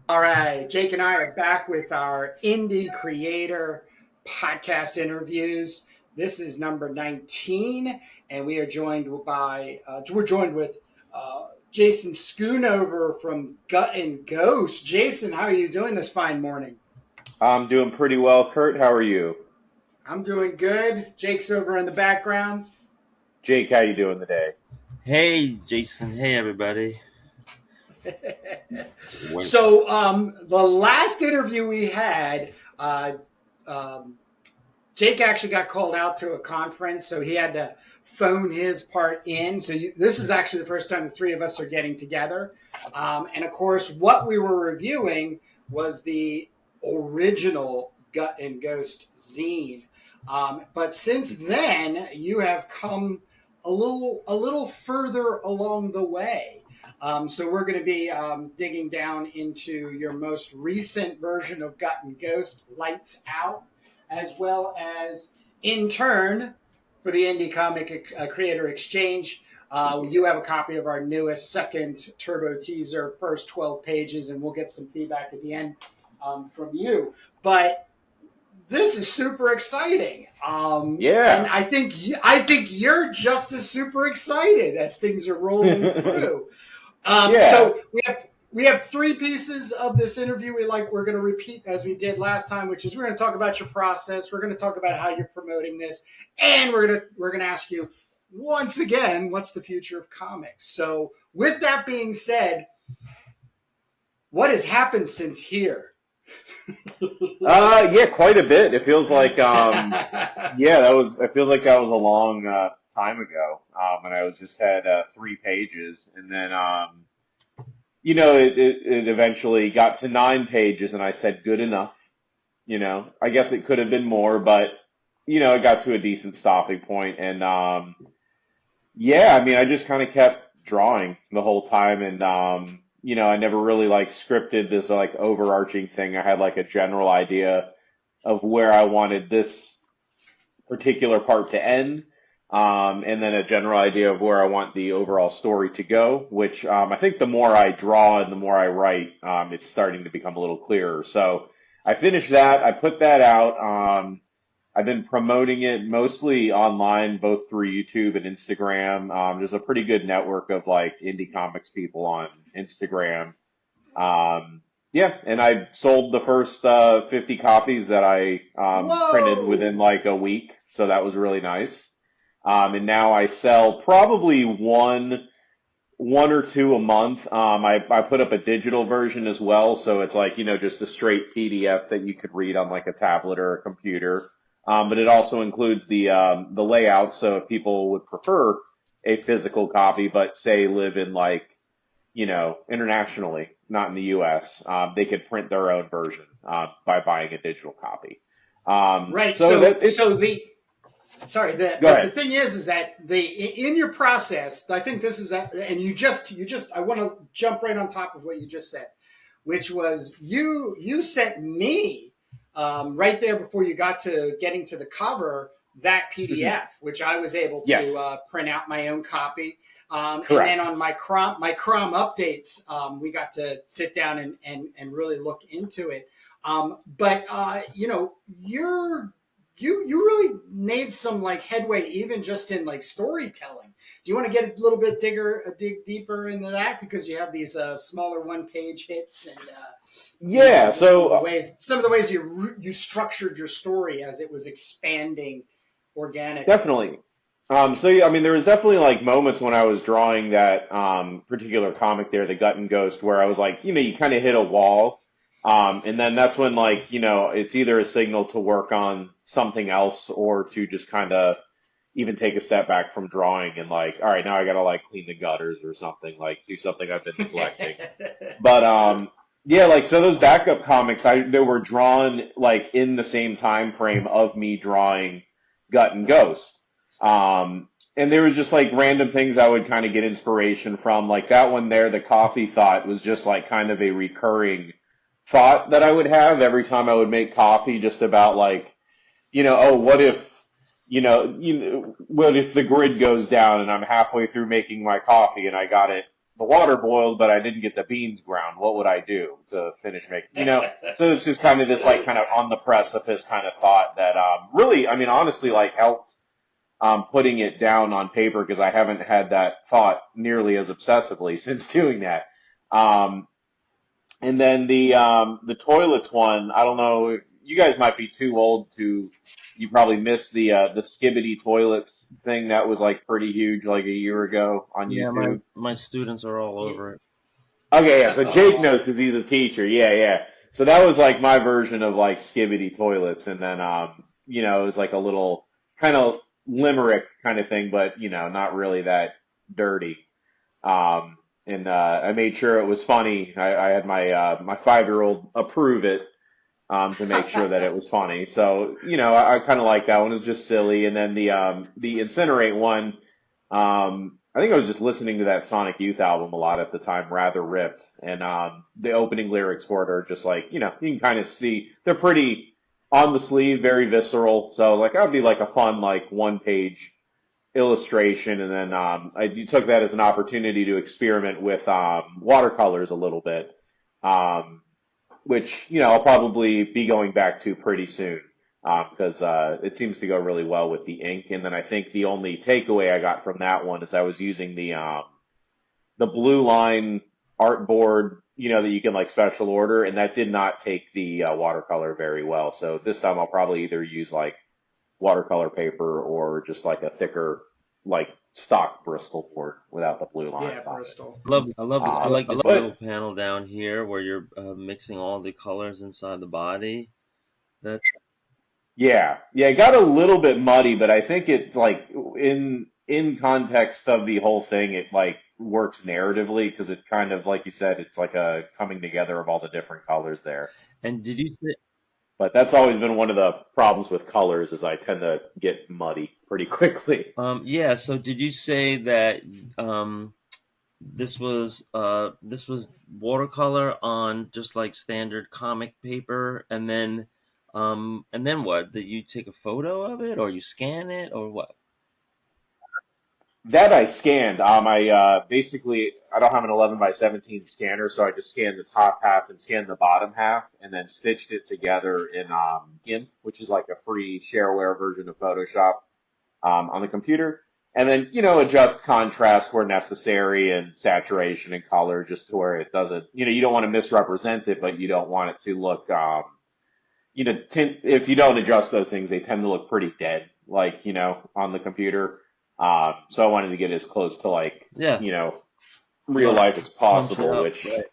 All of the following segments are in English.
All right, Jake and I are back with our indie creator podcast interviews. This is number 19, and we are joined by we're joined with Jason Schoonover from Gut and Ghost. Jason, how are you doing this fine morning? I'm doing pretty well. Kurt, how are you? I'm doing good. Jake's over in the background. Jake, how you doing today? Hey, Jason. Hey, everybody. Wait. The last interview we had, um, Jake actually got called out to a conference, so he had to phone his part in. This is actually the first time the three of us are getting together. And of course, what we were reviewing was the original Gut and Ghost zine. But since then, you have come a little further along the way. So we're going to be digging down into your most recent version of Gut and Ghost, Lights Out, as well as in turn for the Indie Comic Creator Exchange. You have a copy of our newest second turbo teaser, first 12 pages, and we'll get some feedback at the end from you. But this is super exciting, and Yeah, I think you're just as super excited as things are rolling through. yeah, So we have three pieces of this interview we're going to repeat as we did last time, which is we're going to talk about your process, we're going to talk about how you're promoting this, and we're going to ask you once again what's the future of comics. So with that being said, what has happened since here? yeah, quite a bit. It feels like, yeah, that was. It feels like that was a long time ago. And I was just had 3 pages, and then, it eventually got to 9 pages, and I said, good enough. I guess it could have been more, but it got to a decent stopping point, and yeah, I mean, I just kind of kept drawing the whole time, and I never really like scripted this like overarching thing. I had like a general idea of where I wanted this particular part to end, and then a general idea of where I want the overall story to go. Which I think the more I draw and the more I write, it's starting to become a little clearer. So I finished that. I put that out. I've been promoting it mostly online, both through YouTube and Instagram. There's a pretty good network of like indie comics people on Instagram. Yeah, and I sold the first 50 copies that I printed within Whoa! like a week, so that was really nice. And now I sell probably one or two a month. I put up a digital version as well, so it's like, just a straight PDF that you could read on like a tablet or a computer. But it also includes the layout, so if people would prefer a physical copy, but say live in like, internationally, not in the US, they could print their own version by buying a digital copy. Right. So So that it, so the sorry, go the ahead. thing is that the in your process, I think this is and you just I want to jump right on top of what you just said, which was you sent me right there before you got to getting to the cover that Mhm. PDF, which I was able to Yes, print out my own copy. And then correct. on my Crom updates, we got to sit down and really look into it. But you really made some like headway even just in like storytelling. Do you want to get a little bit dig deeper into that because you have these smaller one page hits and Yeah, just so some of the ways you structured your story as it was expanding organically. definitely. So yeah, I mean, there was definitely like moments when I was drawing that particular comic there, The Gut and Ghost, where I was like, you kind of hit a wall, and then that's when like, it's either a signal to work on something else or to just kind of even take a step back from drawing and like, all right, now I gotta like clean the gutters or something, like do something I've been neglecting. But yeah, like so those backup comics, they were drawn like in the same time frame of me drawing Gut and Ghost. And there was just like random things I would kind of get inspiration from. Like that one there, the coffee thought was just like kind of a recurring thought that I would have every time I would make coffee, just about like, oh, what if, what if the grid goes down and I'm halfway through making my coffee and I got it the water boiled, but I didn't get the beans ground. What would I do to finish making, you know? So it's just kind of this like kind of on the precipice kind of thought that really, I mean, honestly, like helped putting it down on paper because I haven't had that thought nearly as obsessively since doing that. Um, and then the toilets one, I don't know if you guys might be too old to. You probably missed the Skibbity toilets thing that was like pretty huge like a year ago on Yeah, my YouTube. my students are all Yeah. over it. Okay, yeah. So Jake Oh, knows because he's a teacher. Yeah, yeah. So that was like my version of like Skibbity toilets, and then you know, it was like a little kind of limerick kind of thing, but you know, not really that dirty. Um, and I made sure it was funny. I had my 5-year-old approve it to make sure that it was funny. So you know, I kind of like that one. It was just silly. And then the incinerate one, I think I was just listening to that Sonic Youth album a lot at the time, Rather Ripped, and the opening lyrics for it are just like you know you can kind of see they're pretty on the sleeve, very visceral. So like that would be like a fun like 1 page illustration, and then I took that as an opportunity to experiment with watercolors a little bit. Um, which you know I'll probably be going back to pretty soon because it seems to go really well with the ink. And then I think the only takeaway I got from that one is I was using the blue line art board, you know, that you can like special order, and that did not take the watercolor very well. So this time I'll probably either use like watercolor paper or just like a thicker like stock Bristol board without the blue yeah, lines on it. Bristol. I like this little But panel down here where you're mixing all the colors inside the body. That yeah, yeah, it got a little bit muddy, but I think it's like in context of the whole thing, it like works narratively because it kind of like you said, it's like a coming together of all the different colors there. and did you say But that's always been one of the problems with colors is I tend to get muddy pretty quickly. yeah, so did you say that um this was watercolor on just like standard comic paper, and then what? Did you take a photo of it or you scan it or what? That I scanned. I basically I don't have an 11 by 17 scanner, so I just scanned the top half and scanned the bottom half, and then stitched it together in GIMP, which is like a free shareware version of Photoshop on the computer. And then you know adjust contrast where necessary and saturation and color just to where it doesn't. You know you don't want to misrepresent it, but you don't want it to look. You know, if you don't adjust those things, they tend to look pretty dead, like, you know, on the computer. So I wanted to get as close to like, Yeah, you know, real punch, life as punch it possible, up, which right?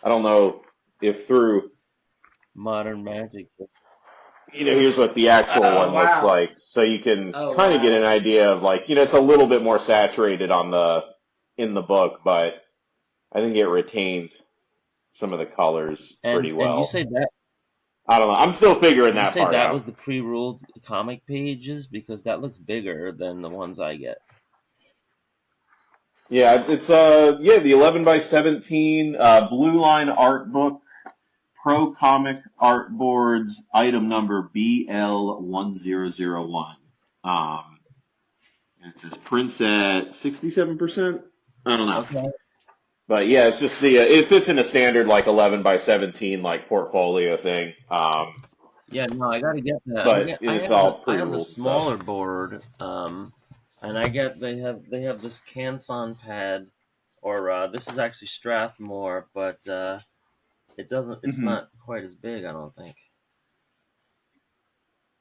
I don't know if through, Modern magic. you know, here's what the actual Oh, one looks wow. like. So you can Oh, kind of get an wow. idea of like, you know, it's a little bit more saturated on in the book, but I think it retained some of the colors pretty And well. that I don't know. I'm still figuring you that say part that out. was the pre-ruled comic pages because that looks bigger than the ones I get. Yeah, it's yeah, the 11 by 17 blue line art book, Pro Comic Art Boards, item number BL1001. Um, and it says prints at 67%. I don't know. Okay. But yeah, it's just it fits in a standard like 11 by 17 like portfolio thing. Yeah, no, I gotta get that. But it's all I have the pre-ruled and stuff. smaller board, and they have this Canson pad, or this is actually Strathmore, but it's Hmm. not quite as big, I don't think.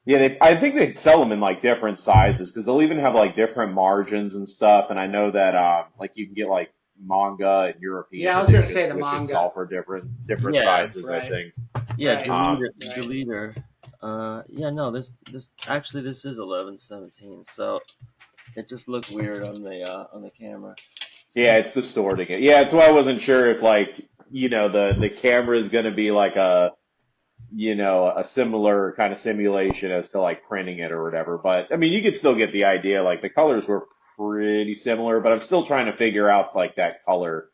Yeah, I think they sell them in like different sizes because they'll even have like different margins and stuff. And I know that like you can get like manga and Yeah, European I was going to say editions, the which it's manga. all for different Yeah, sizes, I Right, think. yeah, right, Um, right. deleter. Yeah, no, this actually this is 1117, so it just looked weird on the camera. yeah, it's distorting it. Yeah, that's why I wasn't sure if like you know the camera is going to be like a you know a similar kind of simulation as to like printing it or whatever. But I mean, you could still get the idea. Like the colors were pretty similar, but I'm still trying to figure out like that color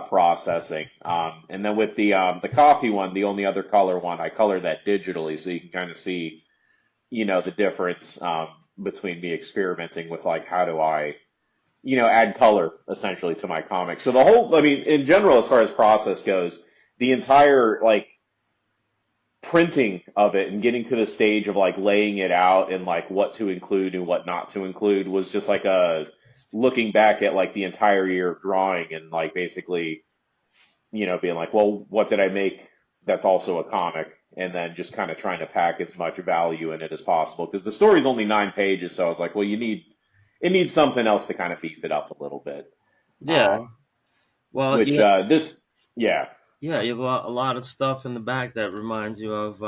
processing. And then with the coffee one, the only other color one, I colored that digitally, so you can kind of see you know the difference between me experimenting with like how do I add color essentially to my comic. So the whole, I mean, in general, as far as process goes, the entire like printing of it and getting to the stage of like laying it out and like what to include and what not to include was just like a looking back at like the entire year of drawing and like basically, being like, well, what did I make that's also a comic? And then just kind of trying to pack as much value in it as possible because the story's only 9 pages. So I was like, well, it needs something else to kind of beef it up a little bit. Yeah. Well, Which, yeah, yeah, you have a lot of stuff in the back that reminds you of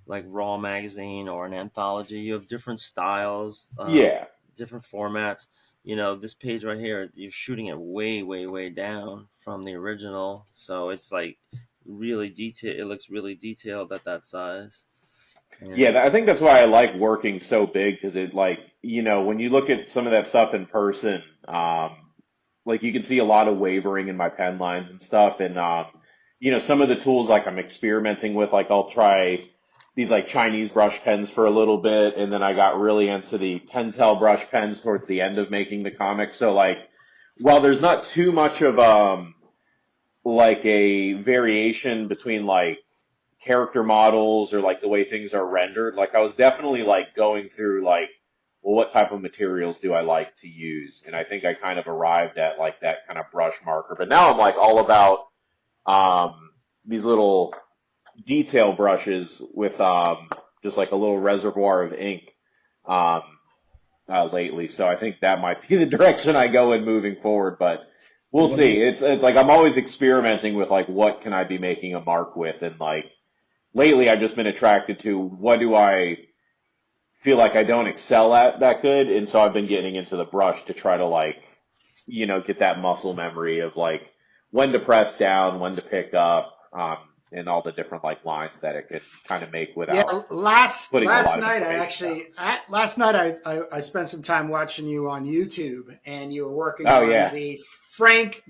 like Raw magazine or an anthology. You have different styles, yeah. different formats. This page right here, you're shooting it way, way, way down from the original, so it's like really detail. It looks really detailed at that size. And Yeah, I think that's why I like working so big because it like, when you look at some of that stuff in person, like you can see a lot of wavering in my pen lines and stuff. And, some of the tools like I'm experimenting with, like I'll try these like Chinese brush pens for a little bit. And then I got really into the Pentel brush pens towards the end of making the comic. So like, while there's not too much of, like a variation between like, character models or like the way things are rendered. Like I was definitely like going through like, well, what type of materials do I like to use? And I think I kind of arrived at like that kind of brush marker. But now I'm like all about these little detail brushes with just like a little reservoir of ink um, lately. So I think that might be the direction I go in moving forward. But we'll see. It's like I'm always experimenting with like what can I be making a mark with and like lately I've just been attracted to what do I feel like I don't excel at that good, and so I've been getting into the brush to try to like, get that muscle memory of like when to press down, when to pick up, and all the different like lines that it could kind of make Yeah, without last putting a last lot of night information down. last night I spent some time watching you on YouTube, and you were working Oh on yeah, the Frank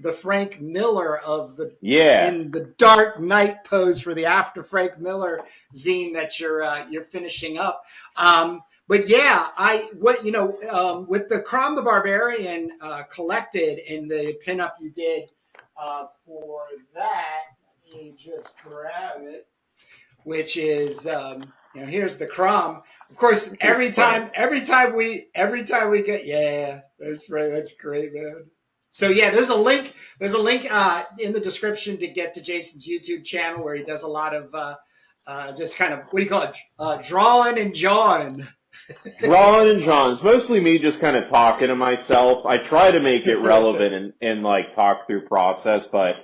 Miller of the yeah, in the Dark Knight pose for the After Frank Miller zine that you're finishing up. But yeah, I what with the Crom the Barbarian collected and the pinup you did for that. Let me just grab it, which is here's the Crom. Of course, it's a sprint. every time we get, yeah, that's right, that's great, man. So yeah, there's a link in the description to get to Jason's YouTube channel where he does a lot of just kind of, what do you call it, drawing and jawing. Drawing and drawing. It's mostly me just kind of talking to myself. I try to make it relevant and like talk through process, but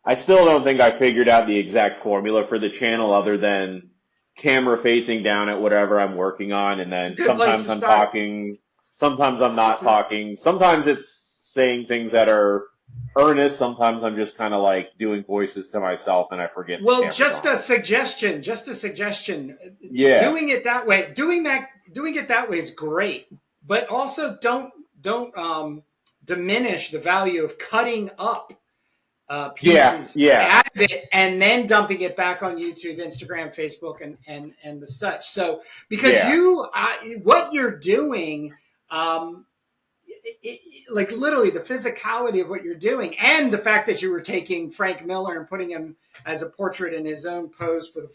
I still don't think I figured out the exact formula for the channel other than camera facing down at whatever I'm working on. And It's a then good place sometimes to I'm start. talking, sometimes I'm not It's a talking. Sometimes it's saying things that are earnest. Sometimes I'm just kind of like doing voices to myself and I forget the Well, camera's on. just a suggestion. Yeah. Doing it that way, doing it that way is great, but also don't diminish the value of cutting up Yeah. pieces Yeah. out of it and then dumping it back on YouTube, Instagram, Facebook, and the such. So because Yeah. what you're doing. Like literally the physicality of what you're doing and the fact that you were taking Frank Miller and putting him as a portrait in his own pose for the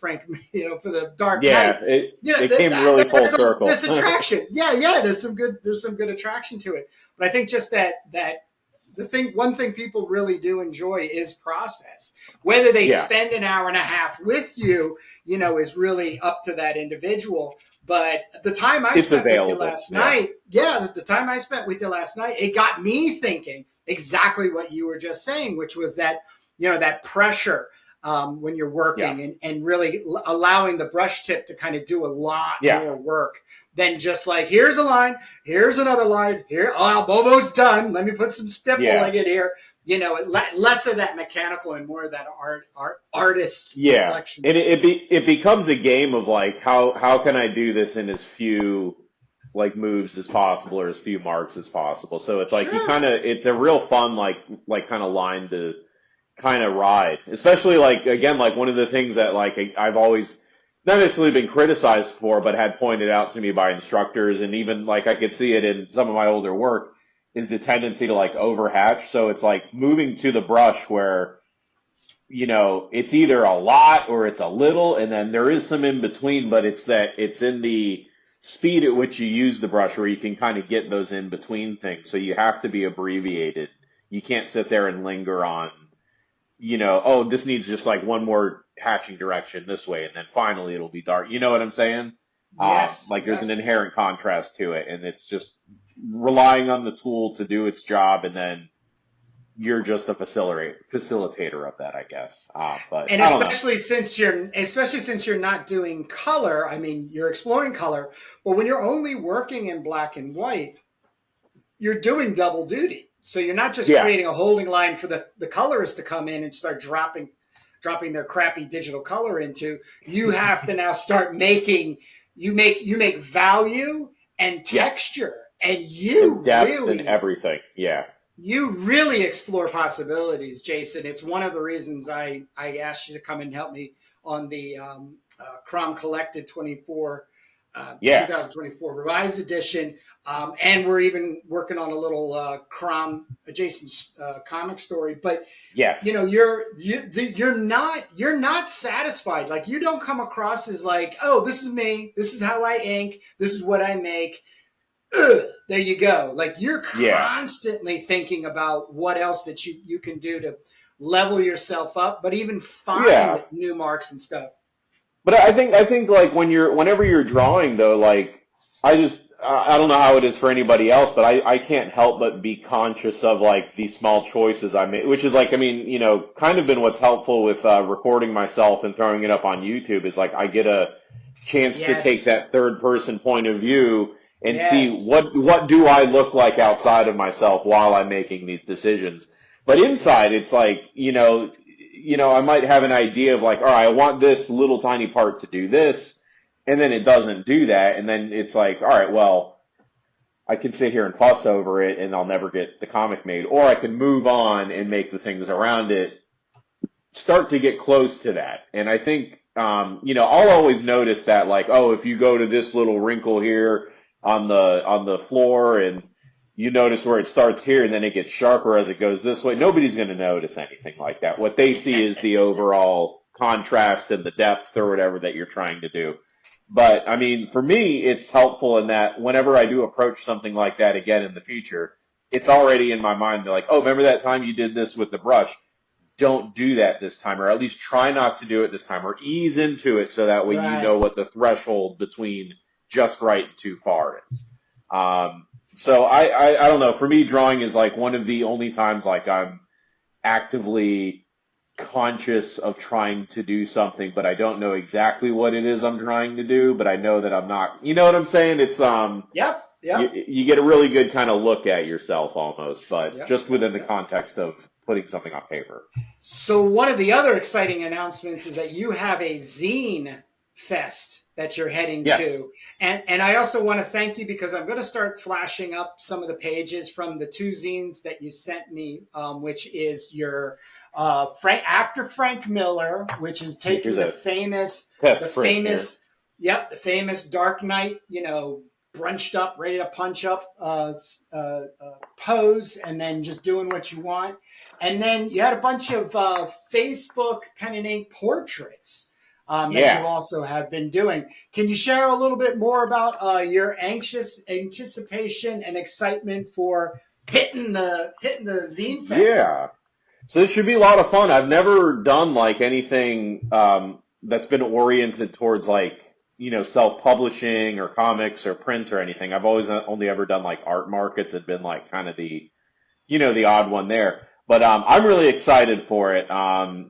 for the Dark Knight. Yeah. It came really full There's circle. this attraction. Yeah, there's some good attraction to it. But I think just that one thing people really do enjoy is process. Whether they Yeah. spend an hour and a half with you, is really up to that individual. But the time I It's spent with you available. last Yeah. night, yeah, the time I spent with you last night, it got me thinking exactly what you were just saying, which was that, that pressure when you're Yeah. working and really allowing the brush tip to kind of do a lot Yeah. more work than just like, here's a line, here's another line, here, oh, I'm almost done. Let me put some Yeah. stippling in here. Less of that mechanical and more of that artist's Yeah, inflection. and it becomes a game of like how can I do this in as few like moves as possible or as few marks as possible. So it's like you Sure. kind of it's a real fun like kind of line to kind of ride. Especially like again like one of the things that like I've always not necessarily been criticized for, but had pointed out to me by instructors, and even like I could see it in some of my older work is the tendency to like overhatch. So it's like moving to the brush where, it's either a lot or it's a little, and then there is some in between, but it's in the speed at which you use the brush where you can kind of get those in between things. So you have to be abbreviated. You can't sit there and linger on, oh, this needs just like one more hatching direction this way, and then finally it'll be dark. You know what I'm saying? Yes, Like there's an yes. inherent contrast to it, and it's just relying on the tool to do its job, and then you're just a facilitator of that, I guess. But And I don't know. especially since you're not doing color, I mean, you're exploring color, but when you're only working in black and white, you're doing double duty. So you're not just Yeah, creating a holding line for the colorists to come in and start dropping their crappy digital color into. You have to now start making you make value and yes, texture, and and depth and everything. Yeah, you really explore possibilities, Jason. It's one of the reasons I asked you to come and help me on the Crom Collected yeah, 2024 revised edition, and we're even working on a little Crom adjacent comic story. But yes, you're not satisfied. Like, you don't come across as like, oh, this is me. This is how I ink. This is what I make. There you go. Like, you're yeah, constantly thinking about what else that you can do to level yourself up, but even yeah. find new marks and stuff. But I think like whenever you're drawing though, like I don't know how it is for anybody else, but I can't help but be conscious of like these small choices I made, which is like, I mean, kind of been what's helpful with recording myself and throwing it up on YouTube is like I get a chance to take Yes. that third person point of view and see Yes. what do I look like outside of myself while I'm making these decisions. But Yeah. inside, it's like, I might have an idea of like, all right, I want this little tiny part to do this, and then it doesn't do that, and then it's like, all right, well, I can sit here and fuss over it, and I'll never get the comic made, or I can move on and make the things around it start to get close to that. And I think, I'll always notice that, like, oh, if you go to this little wrinkle here on the floor, and you notice where it starts here, and then it gets sharper as it goes this way. Nobody's going to notice anything like that. What they see is the overall contrast and the depth or whatever that you're trying to do. But I mean, for me, it's helpful in that whenever I do approach something like that again in the future, it's already in my mind. They're like, oh, remember that time you did this with the brush? Don't do that this time, or at least try not to do it this time, or ease into it so that way you know Right. what the threshold between just right and too far is. So I don't know. For me, drawing is like one of the only times like I'm actively conscious of trying to do something, but I don't know exactly what it is I'm trying to do, but I know that I'm not, you know what I'm saying? It's, Yep. you, Yep. you get a really good kind of look at yourself almost, but Yep. just Yep. within the Yep. context of putting something on paper. So one of the other exciting announcements is that you have a zine fest that you're heading to. Yes. And I also want to thank you because I'm going to start flashing up some of the pages from the two zines that you sent me, which is your Frank Miller, which is Here's taking a the test print here. famous, yep, the famous Dark Knight, brunched up, ready to punch up pose, and then just doing what you want. And then you had a bunch of Facebook pen and ink portraits that you Yeah. also have been doing. Can you share a little bit more about your anxious anticipation and excitement for hitting the Zine Fest? Yeah. So this should be a lot of fun. I've never done like anything that's been oriented towards like, self-publishing or comics or print or anything. I've always only ever done like art markets and been like kind of the odd one there. But I'm really excited for it.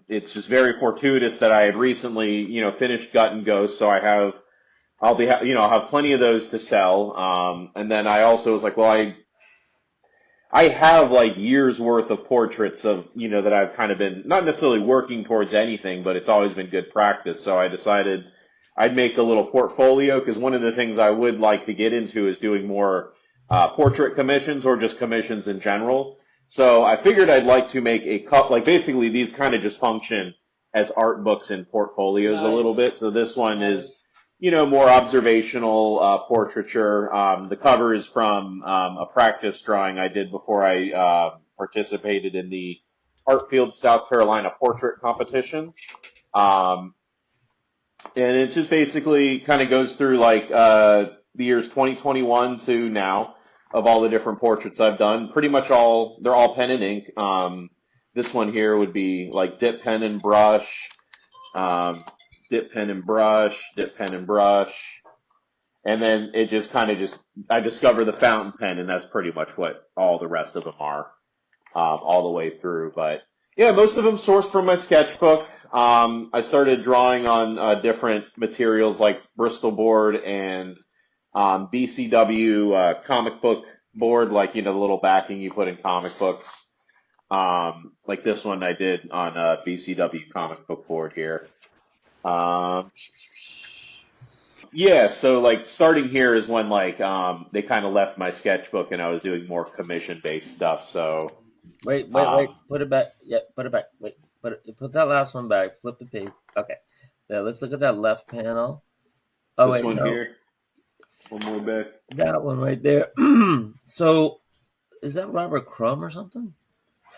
It's just very fortuitous that I had recently, finished Gut and Ghost, so I'll have plenty of those to sell. And then I also was like, well, I have like years worth of portraits of, that I've kind of been not necessarily working towards anything, but it's always been good practice. So I decided I'd make a little portfolio because one of the things I would like to get into is doing more portrait commissions or just commissions in general. So I figured I'd like to make a cup, like basically these kind of just function as art books and portfolios a little Nice, bit. So this one is nice. more observational portraiture. The cover is from a practice drawing I did before I participated in the Hartfield, South Carolina portrait competition. Um, and it just basically kind of goes through like the years 2021 to now of all the different portraits I've done. Pretty much they're all pen and ink. This one here would be like dip pen and brush, um, dip pen and brush, dip pen and brush. And then it just kind of I discover the fountain pen, and that's pretty much what all the rest of them are, all the way through. But yeah, most of them sourced from my sketchbook. I started drawing on different materials like Bristol board and BCW comic book board, like, the little backing you put in comic books. Like this one I did on BCW comic book board here. Yeah, so like starting here is when like they kind of left my sketchbook and I was doing more commission based stuff. So Wait. Put it back. Yeah, put it back. Wait, put that last one back. Flip the page. Okay. Now let's look at that left panel. Oh this wait, one no, here, one more back. that one right there. So is that Robert Crumb or something?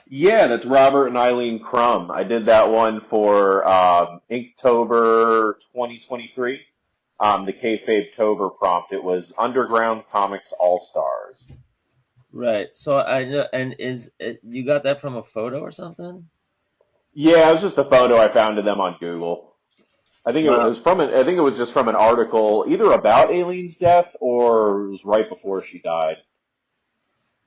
Yeah, that's Robert and Eileen Crumb. I did that one for Inktober 2023. The Kayfabe Tober prompt. It was Underground Comics All Stars. Right. So I know, and you got that from a photo or something? Yeah, it was just a photo I found of them on Google. I think it Wow. was I think it was just from an article either about Aileen's death or it was right before she died.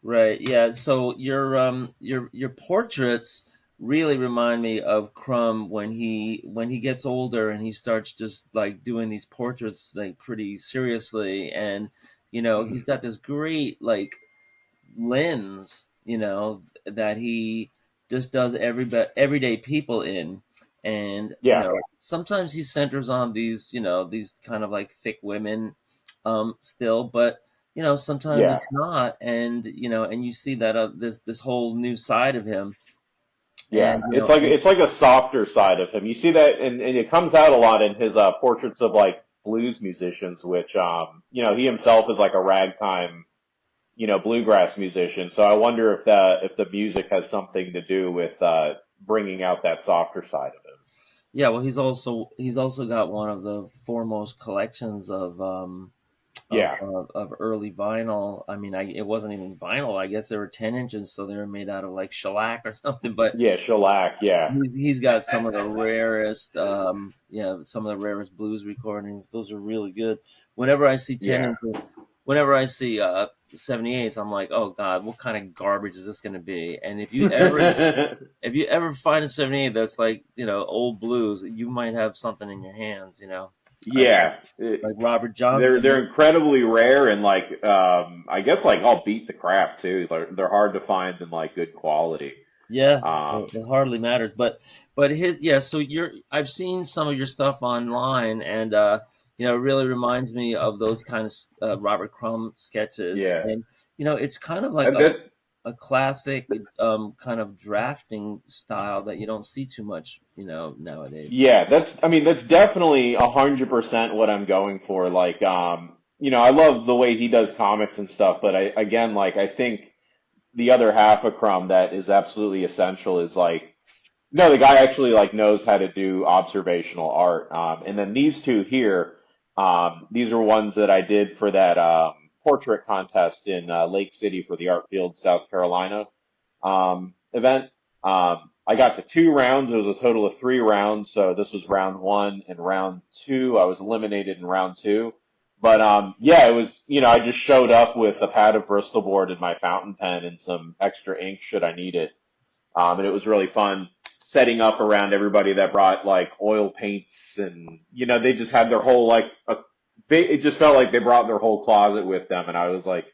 Right. Yeah. So your portraits really remind me of Crumb when he gets older and he starts just like doing these portraits like pretty seriously, and he's Mhm. got this great like lens, that he just does everyday people in. And, Yeah, sometimes he centers on these kind of like thick women, still, but, sometimes yeah, it's not. And, and you see that, this whole new side of him. yeah. And, It's like a softer side of him. You see that, and it comes out a lot in his portraits of like blues musicians, which he himself is like a ragtime bluegrass musician. So I wonder if the music has something to do with bringing out that softer side of him. yeah, well, he's also got one of the foremost collections of, Yeah, of early vinyl. I mean, it wasn't even vinyl. I guess they were 10 inches, so they were made out of like shellac or something. But yeah, shellac. Yeah, he's got some of the rarest, some of the rarest blues recordings. Those are really good. Whenever I see ten yeah. inches, whenever I see 78s, I'm like, oh God, what kind of garbage is this going to be? And if you ever find a 78 that's like old blues, you might have something in your hands. Like Yeah, like Robert they're Johnson. they're incredibly rare and like I guess like I'll beat the crap too. They're hard to find in like good quality. Yeah, Um, it hardly matters. But his yeah. So I've seen some of your stuff online, and it really reminds me of those kind of Robert Crumb sketches, yeah, and it's kind of like and a that a classic kind of drafting style that you don't see too much, nowadays. yeah, I mean that's definitely 100% what I'm going for. Like I love the way he does comics and stuff, but I think the other half of Crumb that is absolutely essential is like no, the guy actually like knows how to do observational art. And then these two here, these are ones that I did for that portrait contest in Lake City for the Art Field, South Carolina event. I got to 2 rounds. It was a total of 3 rounds. So this was round one and round two. I was eliminated in round two. But yeah, it was, I just showed up with a pad of Bristol board and my fountain pen and some extra ink should I need it. And it was really fun setting up around everybody that brought like oil paints and, they just had their whole it just felt like they brought their whole closet with them. And I was like,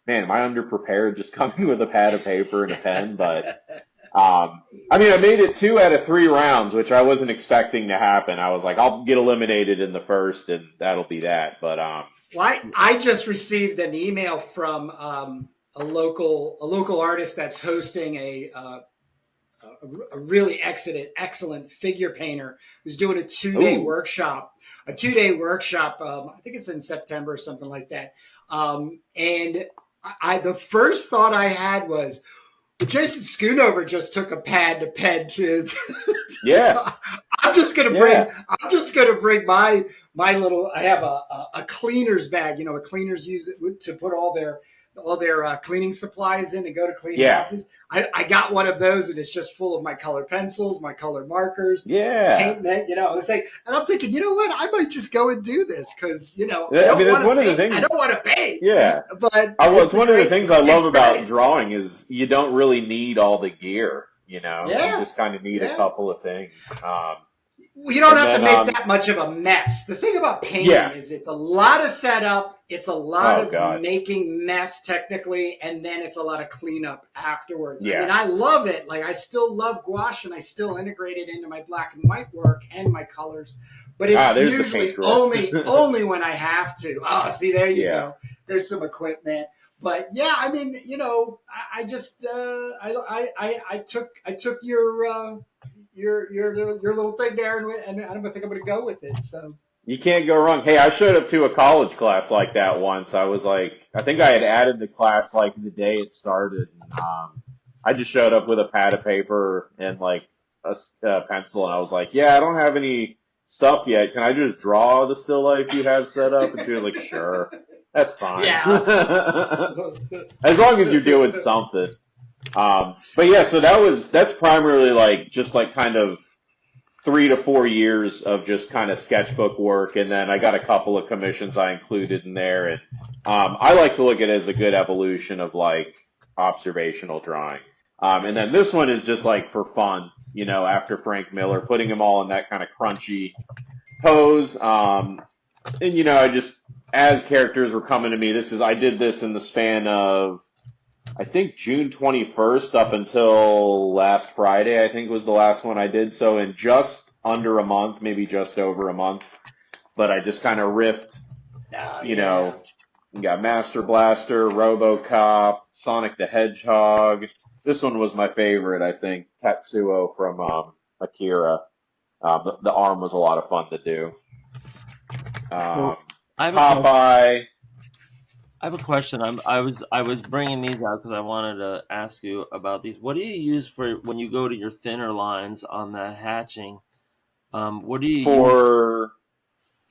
man, am I underprepared just coming with a pad of paper and a pen? But, I mean, I made it 2 out of 3 rounds, which I wasn't expecting to happen. I was like, I'll get eliminated in the first and that'll be that. But, Well, I just received an email from a local artist that's hosting a really excellent figure painter who's doing a 2 day Ooh, workshop. A 2 day workshop. I think it's in September or something like that. And the first thought I had was, Jason Schoonover just took a pad to pen to. yeah, I'm just gonna bring. yeah, I'm just gonna bring my little. I have a cleaner's bag. A cleaners use it to put all their cleaning supplies in to go to clean yeah, houses. I got one of those, and it's just full of my color pencils, my color markers, my yeah. paint. It's like, and I'm thinking, you know what? I might just go and do this because I I don't mean, it's want one to of the paint. I things. don't want to paint, Yeah. but Well, it's it's a one of the great things I love about experience. drawing is you don't really need all the gear. You Yeah, just kind of need a yeah. couple of things. You don't And have to then, make that much of a mess. The thing about painting yeah. is it's a lot of setup, it's a lot Oh of God. making mess technically, and then it's a lot of cleanup afterwards. I Yeah. mean, I love it. Like, I still love gouache and I still integrate it into my black and white work and my colors, but Ah, it's there's the usually paint drawer. only when I have to. Oh, see, there you Yeah. go. There's some equipment. But yeah, I mean, I just I took your little thing there, and I think I'm going to go with it. So You can't go wrong. Hey, I showed up to a college class like that once. I was like, I think I had added the class like the day it started. And, I just showed up with a pad of paper and like a pencil, and I was like, yeah, I don't have any stuff yet. Can I just draw the still life you have set up? And she was like, sure, that's fine. yeah. As long as you're doing something. But yeah, so that's primarily like just like kind of 3 to 4 years of just kind of sketchbook work, and then I got a couple of commissions I included in there, and I like to look at it as a good evolution of like observational drawing. And then this one is just like for fun, after Frank Miller, putting them all in that kind of crunchy pose. And I just as characters were coming to me, I did this in the span of I think June 21st up until last Friday, I think was the last one I did. So in just under a month, maybe just over a month, but I just kind of riffed, Oh you yeah. know, you got Master Blaster, RoboCop, Sonic the Hedgehog. This one was my favorite, I think, Tetsuo from Akira. The arm was a lot of fun to do. Um, So I have a question. Popeye. I have a question. I was bringing these out because I wanted to ask you about these. What do you use for when you go to your thinner lines on that hatching? What do you use? For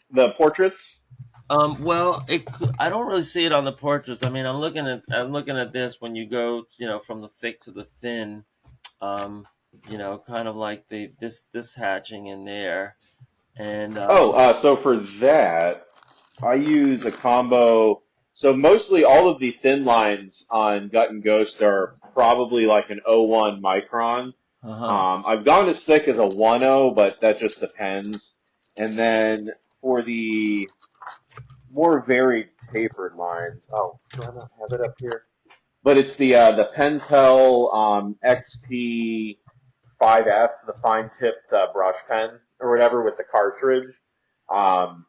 the portraits. Well, I don't really see it on the portraits. I mean, I'm looking at this when you go, from the thick to the thin. Um, kind of like this hatching in there, and Oh, so for that, I use a combo. So mostly all of the thin lines on Gut and Ghost are probably like an oh 01 micron. uh huh. I've gone as thick as a 10, but that just depends. And then for the more varied tapered lines, oh, do I not have it up here? But it's the Pentel XP 5F, the fine tipped brush pen or whatever with the cartridge. Um,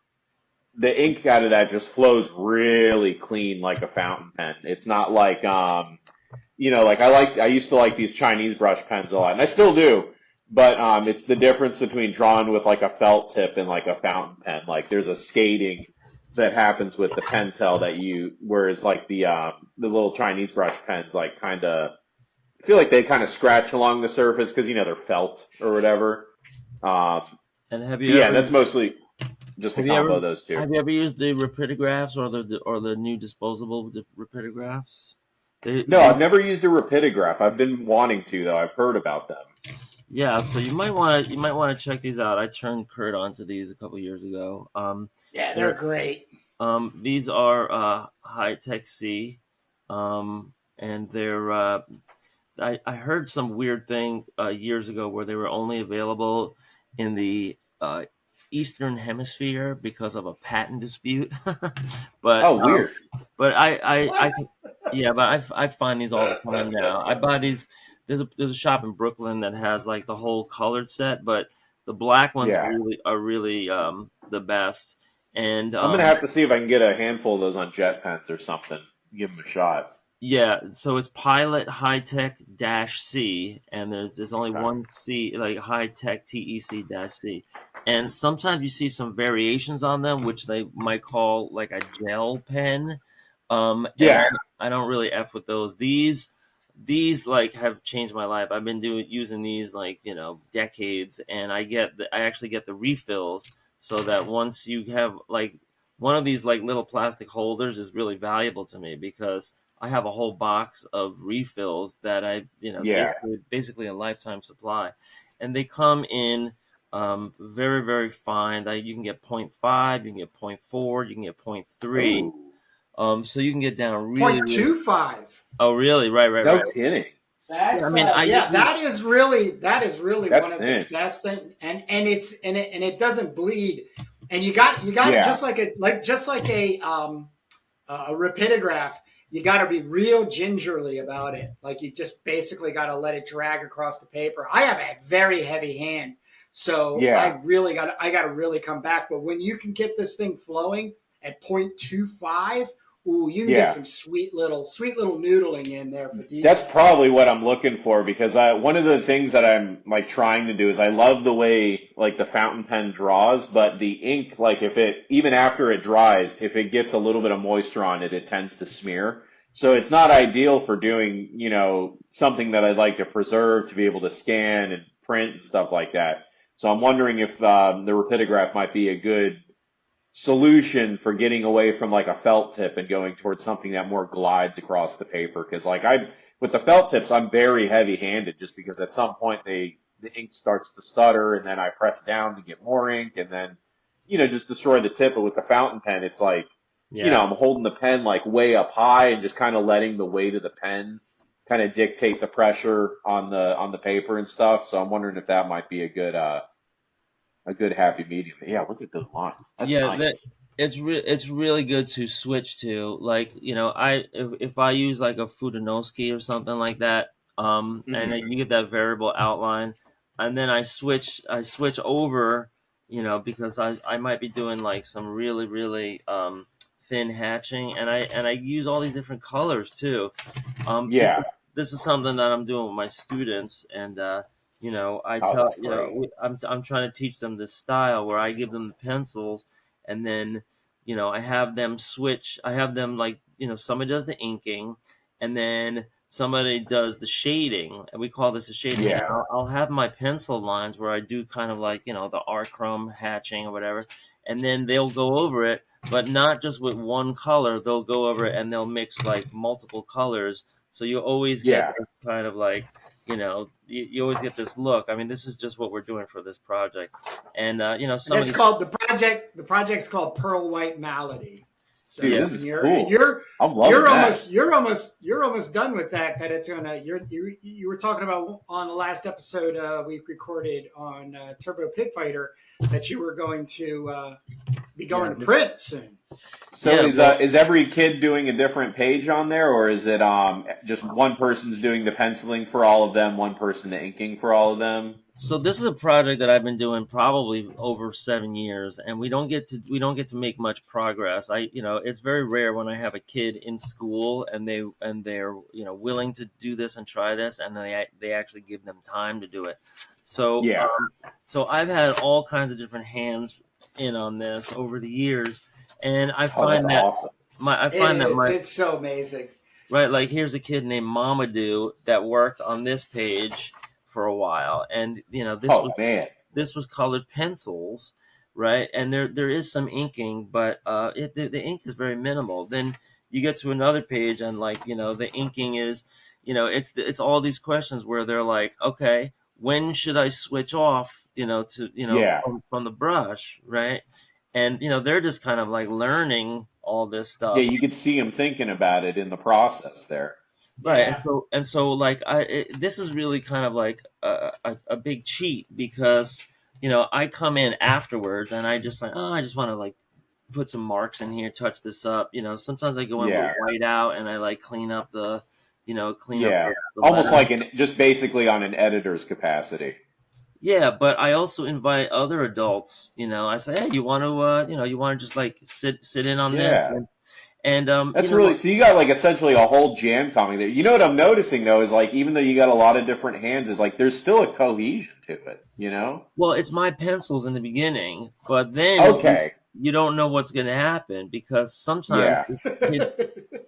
the ink out of that just flows really clean like a fountain pen. It's not like like I used to like these Chinese brush pens a lot, and I still do. But it's the difference between drawing with like a felt tip and like a fountain pen. Like there's a skating that happens with the Pentel whereas like the little Chinese brush pens like kind of I feel like they kind of scratch along the surface because they're felt or whatever. Um, And have but you yeah, ever that's mostly just a have you ever combo of those two. have you ever used the rapidograph or the new disposable rapidographs? They No, they I've never used a rapidograph. I've been wanting to though. I've heard about them. Yeah, so you might want to check these out. I turned Kurt onto these a couple years ago. Yeah, they're They're great. these are high tech C, and they're I heard some weird thing years ago where they were only available in the Eastern Hemisphere because of a patent dispute. but Oh, um, weird. but I What? yeah, but I find these all the time now. I buy these. There's a shop in Brooklyn that has like the whole colored set, but the black ones Yeah. are really the best. And I'm gonna have to see if I can get a handful of those on jet pens or something. Give them a shot. Yeah, so it's Pilot High Tech Dash C, and there's only Okay. one C, like High Tech TEC Dash C. And sometimes you see some variations on them, which they might call like a gel pen. And Yeah. I don't really F with those. These like have changed my life. I've been doing using these like, decades, and I actually get the refills so that once you have like one of these like little plastic holders is really valuable to me because I have a whole box of refills that Yeah. basically a lifetime supply, and they come in very very fine. That you can get point 0.5, you can get point 0.4, you can get point 0.3. Oh, So you can get down really Point really. two five. Oh really? Right right no right. kidding. Yeah, I That's mean I yeah, use. that is really one That's of the thin. best thing, and it doesn't bleed, and you got it Yeah. just like a rapidograph. You got to be real gingerly about it. Like you just basically got to let it drag across the paper. I have a very heavy hand, so Yeah. I got to really come back. But when you can get this thing flowing at 0.25, ooh, you can get Yeah. some sweet little noodling in there for That's detail. probably what I'm looking for because one of the things that I'm like trying to do is I love the way like the fountain pen draws, but the ink, like if it, even after it dries, if it gets a little bit of moisture on it, it tends to smear. So it's not ideal for doing, something that I'd like to preserve to be able to scan and print and stuff like that. So I'm wondering if the rapidograph might be a good solution for getting away from like a felt tip and going towards something that more glides across the paper. Because like I, with the felt tips, I'm very heavy handed just because at some point the ink starts to stutter and then I press down to get more ink and then, just destroy the tip. But with the fountain pen, it's like, Yeah. I'm holding the pen like way up high and just kind of letting the weight of the pen kind of dictate the pressure on the paper and stuff. So I'm wondering if that might be a good happy medium. Yeah, look at those lines. That's Yeah, that nice. it's really good to switch to. Like, I if I use like a Fudenoski or something like that, and then Hmm. you get that variable outline, and then I switch over, because I might be doing like some really really thin hatching, and I use all these different colors too. This Yeah. is this is something that I'm doing with my students, and I Oh, tell that's great. I'm trying to teach them this style where I give them the pencils, and then I have them switch. I have them like somebody does the inking, and then somebody does the shading, and we call this the shading. And Yeah. I'll have my pencil lines where I do kind of like the R chrome hatching or whatever, and then they'll go over it, but not just with one color. They'll go over it and they'll mix like multiple colors, so you always get Yeah. this kind of like, you always get this look. I mean, this is just what we're doing for this project, and And some of it's these, called the project. The project's called Pearl White Malady. Dude, yeah, So, this and is you're and cool. you're I'm you're loving that. almost you're almost you're almost done with that. That it's gonna. You were talking about on the last episode we recorded on Turbo Pig Fighter that you were going to be going yeah, to print soon. So yeah. Well, is every kid doing a different page on there, or is it just one person's doing the penciling for all of them, one person the inking for all of them? so this is a project that I've been doing probably over 7 years, and we don't get to make much progress. It's very rare when I have a kid in school and they're willing to do this and try this, and then they actually give them time to do it. So Yeah. so I've had all kinds of different hands in on this over the years, and I Oh, that's find that awesome. my I It find that is. my It's so amazing. right, like here's a kid named Mamadou that worked on this page for a while, and this was Oh man. this was colored pencils, right? And there is some inking, but the ink is very minimal. Then you get to another page, and like the inking is, it's all these questions where they're like, okay, when should I switch off, to Yeah. from the brush, right? And they're just kind of like learning all this Yeah, stuff. you could see him thinking about it in the process there. Right, and Yeah. so like this is really kind of like a big cheat because I come in afterwards and I just like, oh, I just want to like put some marks in here, touch this up. Sometimes I go in with Yeah. white out and I like clean up Yeah. the Almost letters. like just basically on an editor's capacity. Yeah, but I also invite other adults. I say, hey, you want to just like sit in on this, Yeah. And That's really, so you got like essentially a whole jam coming there. You know what I'm noticing though is like even though you got a lot of different hands, is like there's still a cohesion to it, you know? well, it's my pencils in the beginning, but then Okay. you don't know what's going to happen because sometimes Yeah.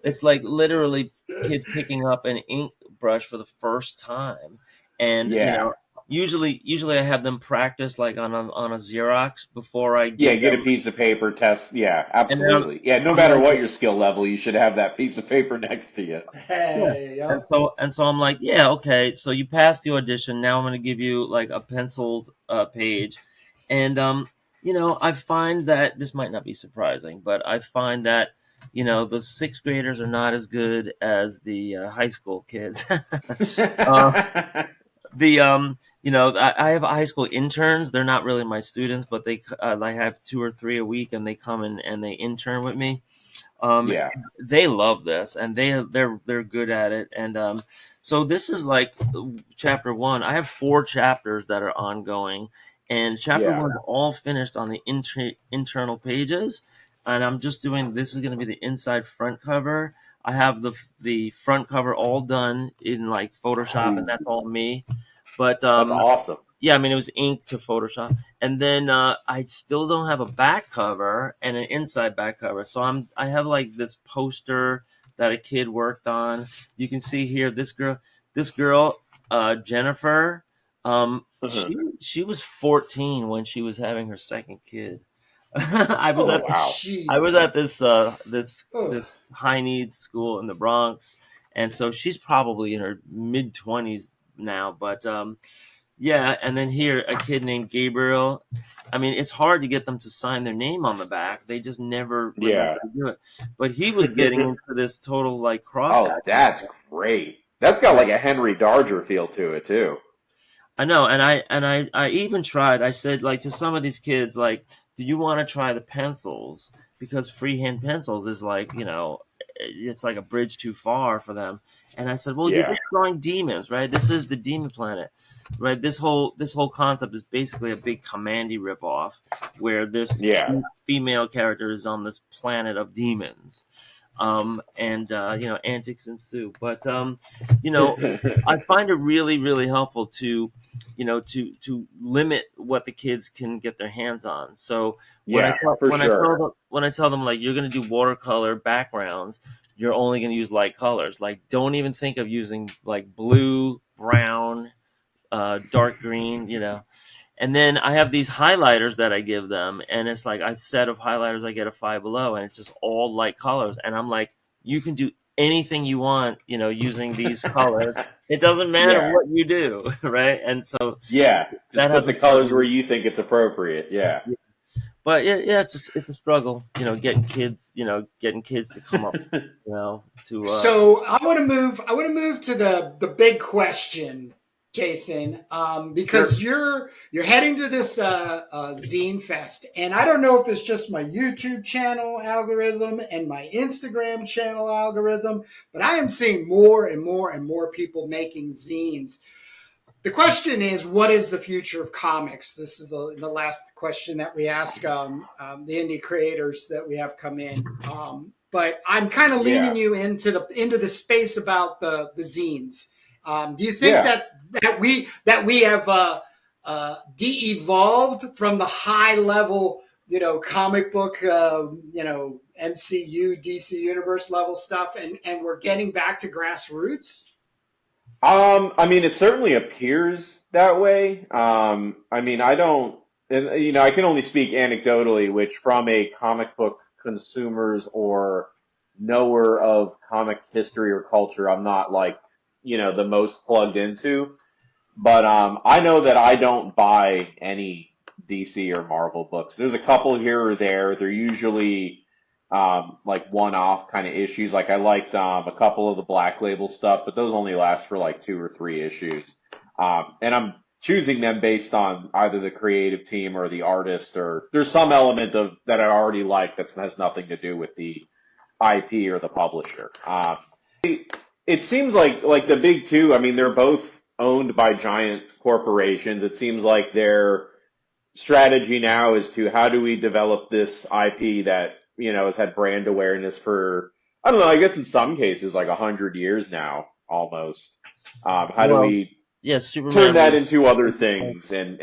it's like literally kids picking up an ink brush for the first time, and Yeah. usually I have them practice like on a Xerox before I Yeah, give get a them, piece of paper, test. Yeah, and then absolutely. Yeah, no I'm matter like, what your skill level, you should have that piece of paper next to you. yeah. Hey, And yep. so I'm like, yeah, okay. So you passed the audition. Now I'm going to give you like a penciled page, and I find that this might not be surprising, but I find that the sixth graders are not as good as the high school kids. uh, the I have high school interns. They're not really my students, but I have two or three a week, and they come and they intern with me. um, Yeah, they love this, and they're good at it. And so this is like chapter one. I have four chapters that are ongoing, and chapter yeah. one is all finished on the internal pages. And I'm just doing. This is going to be the inside front cover. I have the front cover all done in like Photoshop, and Ooh, that's all me. But that's awesome. yeah, I mean it was ink to Photoshop, and then I still don't have a back cover and an inside back cover. So I have like this poster that a kid worked on. You can see here this girl Jennifer. Uh-huh. She was 14 when she was having her second kid. I was at Oh, Oh, wow. I was at jeez. Oh, this high needs school in the Bronx, and so she's probably in her mid 20s now. But yeah, and then here a kid named Gabriel. I mean, it's hard to get them to sign their name on the back. They just never remember Yeah. to do it. But he was getting into this total like cross Oh, hatching. that's great. That's got Yeah. like a Henry Darger feel to it too. I know, and I even tried. I said like to some of these kids, like, do you want to try the pencils? Because freehand pencils is like it's like a bridge too far for them. And I said, well, you're Yeah. just drawing demons, right? This is the demon planet, right? This whole concept is basically a big Commandy ripoff, where this Yeah. female character is on this planet of demons, and antics ensue. But you know, I find it really, really helpful to limit what the kids can get their hands on. So when I Yeah, tell for sure. when I tell them like you're going to do watercolor backgrounds, you're only going to use light colors. Like don't even think of using like blue, brown, dark green. And then I have these highlighters that I give them, and it's like a set of highlighters I get a Five Below, and it's just all light colors. And I'm like, you can do anything you want, using these colors. It doesn't matter Yeah. what you do, right? And so Yeah. Just that put hasn't the stuck colors with where me. you think it's appropriate. Yeah. But yeah, it's a struggle, getting kids to come up, to so I want to move to the big question, Jason, because Sure. you're heading to this Zine Fest, and I don't know if it's just my YouTube channel algorithm and my Instagram channel algorithm, but I am seeing more and more and more people making zines. The question is, what is the future of comics? This is the last question that we ask the indie creators that we have come in. But I'm kind of leaning Yeah. you into the space about the zines. Do you think Yeah. that we have de-evolved from the high level, comic book, MCU, DC Universe level stuff, and we're getting back to grassroots? I mean, it certainly appears that way. I mean, I don't, and I can only speak anecdotally, which from a comic book consumers or knower of comic history or culture, I'm not like, the most plugged into. But I know that I don't buy any DC or Marvel books. There's a couple here or there. They're usually like one-off kind of issues. Like I liked a couple of the Black Label stuff, but those only last for like two or three issues. And I'm choosing them based on either the creative team or the artist, or there's some element of that I already like that has nothing to do with the IP or the publisher. It seems like the big two. I mean, they're both owned by giant corporations. It seems like their strategy now is to how do we develop this IP that has had brand awareness for, I don't know, I guess in some cases like 100 years now, almost. How do Well, we yeah, turn Superman that was. into other things and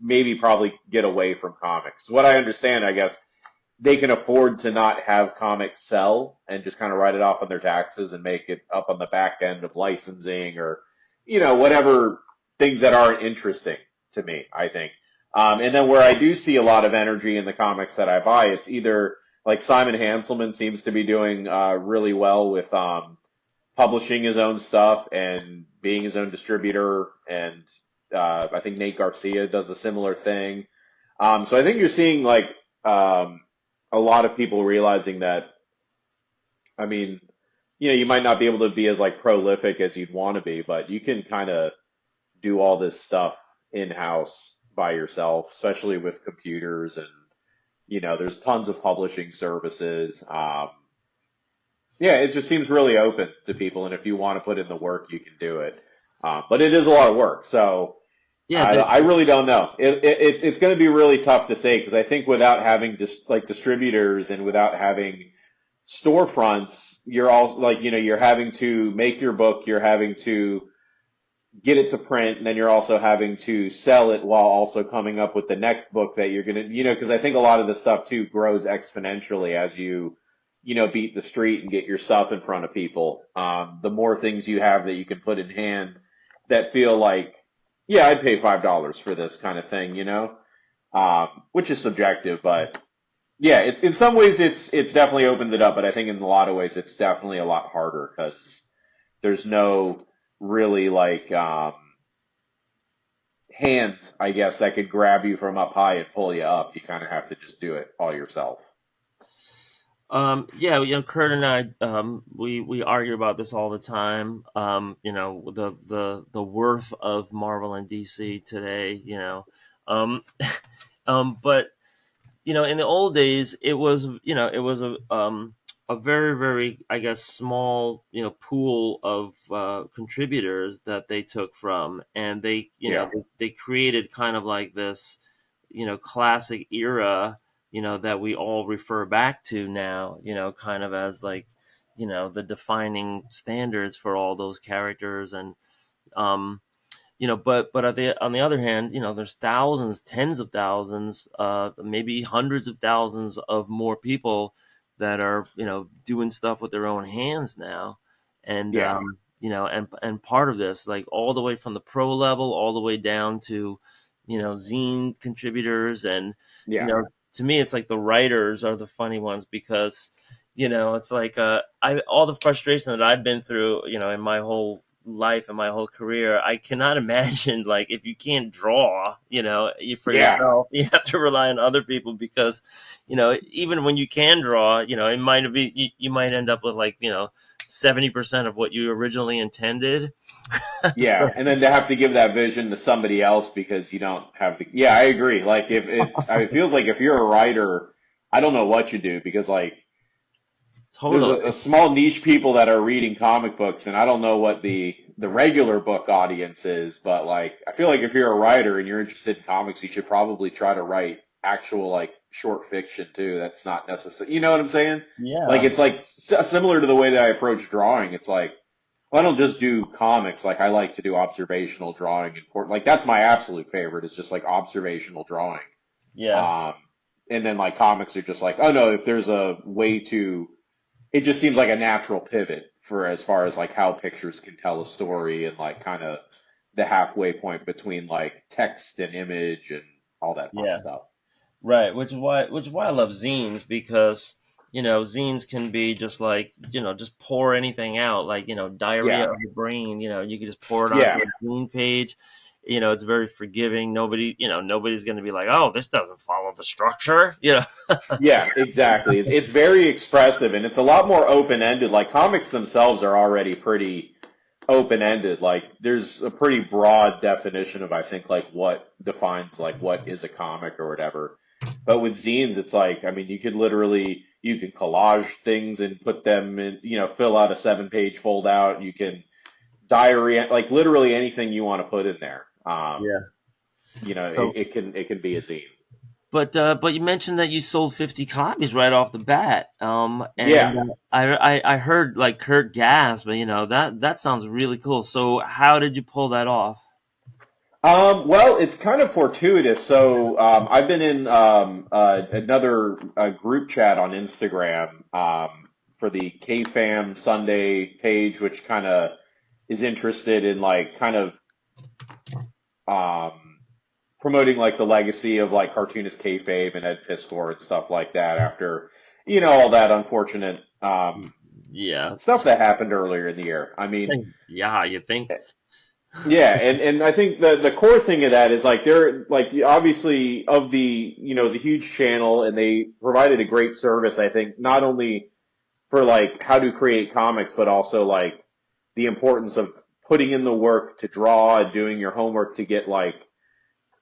maybe probably get away from comics? What I understand, I guess, they can afford to not have comics sell and just kind of write it off on their taxes and make it up on the back end of licensing or, whatever things that aren't interesting to me, I think. And then where I do see a lot of energy in the comics that I buy, it's either like Simon Hanselman seems to be doing really well with publishing his own stuff and being his own distributor, and I think Nate Garcia does a similar thing. So I think you're seeing like a lot of people realizing that, I mean, you might not be able to be as like prolific as you'd want to be, but you can kind of do all this stuff in house by yourself, especially with computers and there's tons of publishing services. Yeah, it just seems really open to people, and if you want to put in the work, you can do it. But it is a lot of work, so Yeah, I really don't know. It's going to be really tough to say because I think without having just like distributors and without having storefronts, you're all like you're having to make your book, you're having to get it to print, and then you're also having to sell it while also coming up with the next book that you're going to, because I think a lot of this stuff too grows exponentially as you beat the street and get your stuff in front of people. The more things you have that you can put in hand that feel like, yeah, I'd pay $5 for this kind of thing, which is subjective, but yeah, it's in some ways it's definitely opened it up, but I think in a lot of ways it's definitely a lot harder because there's no really like hand, I guess, that could grab you from up high and pull you up. You kind of have to just do it all yourself. yeah, Kurt and I, we argue about this all the time. The worth of Marvel and DC today. Um, but in the old days, it was a very, very, I guess, small, pool of contributors that they took from, and Yeah, they created kind of like this, classic era, that we all refer back to now, kind of as like, the defining standards for all those characters, and um, but on the other hand, there's thousands, tens of thousands, maybe hundreds of thousands of more people that are doing stuff with their own hands now, and yeah, and part of this, like all the way from the pro level all the way down to zine contributors, and you yeah, know to me it's like the writers are the funny ones, because it's like I all the frustration that I've been through in my whole life and my whole career, I cannot imagine, like, if you can't draw, for yeah. yourself, you have to rely on other people, because even when you can draw, it might be you might end up with, like, 70% of what you originally intended. Yeah, So and then to have to give that vision to somebody else because you don't have the. Yeah, I agree. Like if it feels like if you're a writer, I don't know what you do because like there's a totally. small niche people that are reading comic books, and I don't know what the regular book audience is, but like I feel like if you're a writer and you're interested in comics, you should probably try to write actual like short fiction too. That's not necessary. You know what I'm saying? Like Yeah. it's like similar to the way that I approach drawing. It's like, well, I don't just do comics. Like I like to do observational drawing and like that's my absolute favorite. Is just like observational drawing. Yeah. Um, and then like comics are just like, oh no, if there's a way to, it just seems like a natural pivot for as far as like how pictures can tell a story and like kind of the halfway point between like text and image and all that fun Yeah. stuff. Right, which is why I love zines, because zines can be just like, just pour anything out, like, diarrhea Yeah, of the brain, you can just pour it onto yeah, a zine page. It's very forgiving. Nobody's going to be like, "Oh, this doesn't follow the structure." yeah, exactly. It's very expressive and it's a lot more open ended. Like comics themselves are already pretty open ended. Like there's a pretty broad definition of I think like what defines like what is a comic or whatever. But with zines, it's like I mean you can collage things and put them in fill out a 7 page fold out. You can diary like literally anything you want to put in there. Yeah. It, So it can be a zine. But you mentioned that you sold 50 copies right off the bat. And Yeah. I heard like Kurt Gass, but that sounds really cool. So how did you pull that off? Well, it's kind of fortuitous. So I've been in another group chat on Instagram for the KFAM Sunday page, which kind of is interested in like kind of um, promoting like the legacy of like cartoonist kayfabe and Ed Piskor and stuff like that after all that unfortunate Yeah. stuff that happened earlier in the year. I mean, Yeah, you think? yeah, and I think the core thing of that is like they're like obviously of the it's a huge channel and they provided a great service. I think not only for like how to create comics, but also like the importance of putting in the work to draw and doing your homework to get like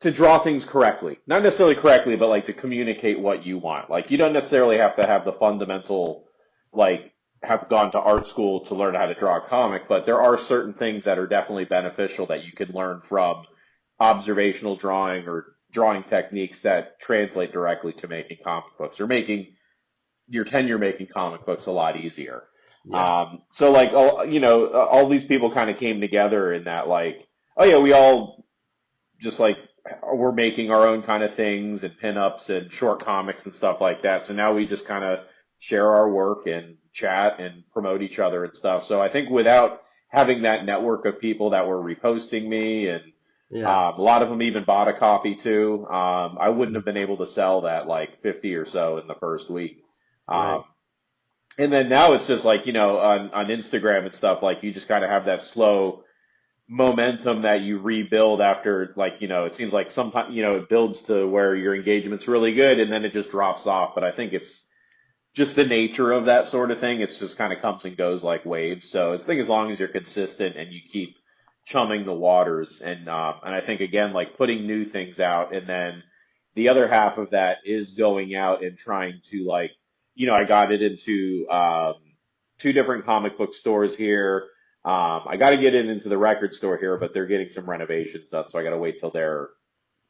to draw things correctly. Not necessarily correctly, but like to communicate what you want. Like you don't necessarily have to have the fundamental, like have gone to art school to learn how to draw a comic, but there are certain things that are definitely beneficial that you could learn from observational drawing or drawing techniques that translate directly to making comic books or making your tenure making comic books a lot easier. Yeah. So like, all these people kind of came together in that like, oh yeah, we all just like we're making our own kind of things and pinups and short comics and stuff like that. So now we just kind of share our work and chat and promote each other and stuff. So I think without having that network of people that were reposting me and Yeah. a lot of them even bought a copy too, I wouldn't have been able to sell that like 50 or so in the first week. Right. Um, and then now it's just like, on Instagram and stuff, like you just kind of have that slow momentum that you rebuild after like it seems like sometimes it builds to where your engagement's really good and then it just drops off, but I think it's just the nature of that sort of thing. It's just kind of comes and goes like waves. So I think as long as you're consistent and you keep chumming the waters and I think again like putting new things out, and then the other half of that is going out and trying to like I got it into two different comic book stores here. I got to get it into the record store here, but they're getting some renovations done, so I got to wait till their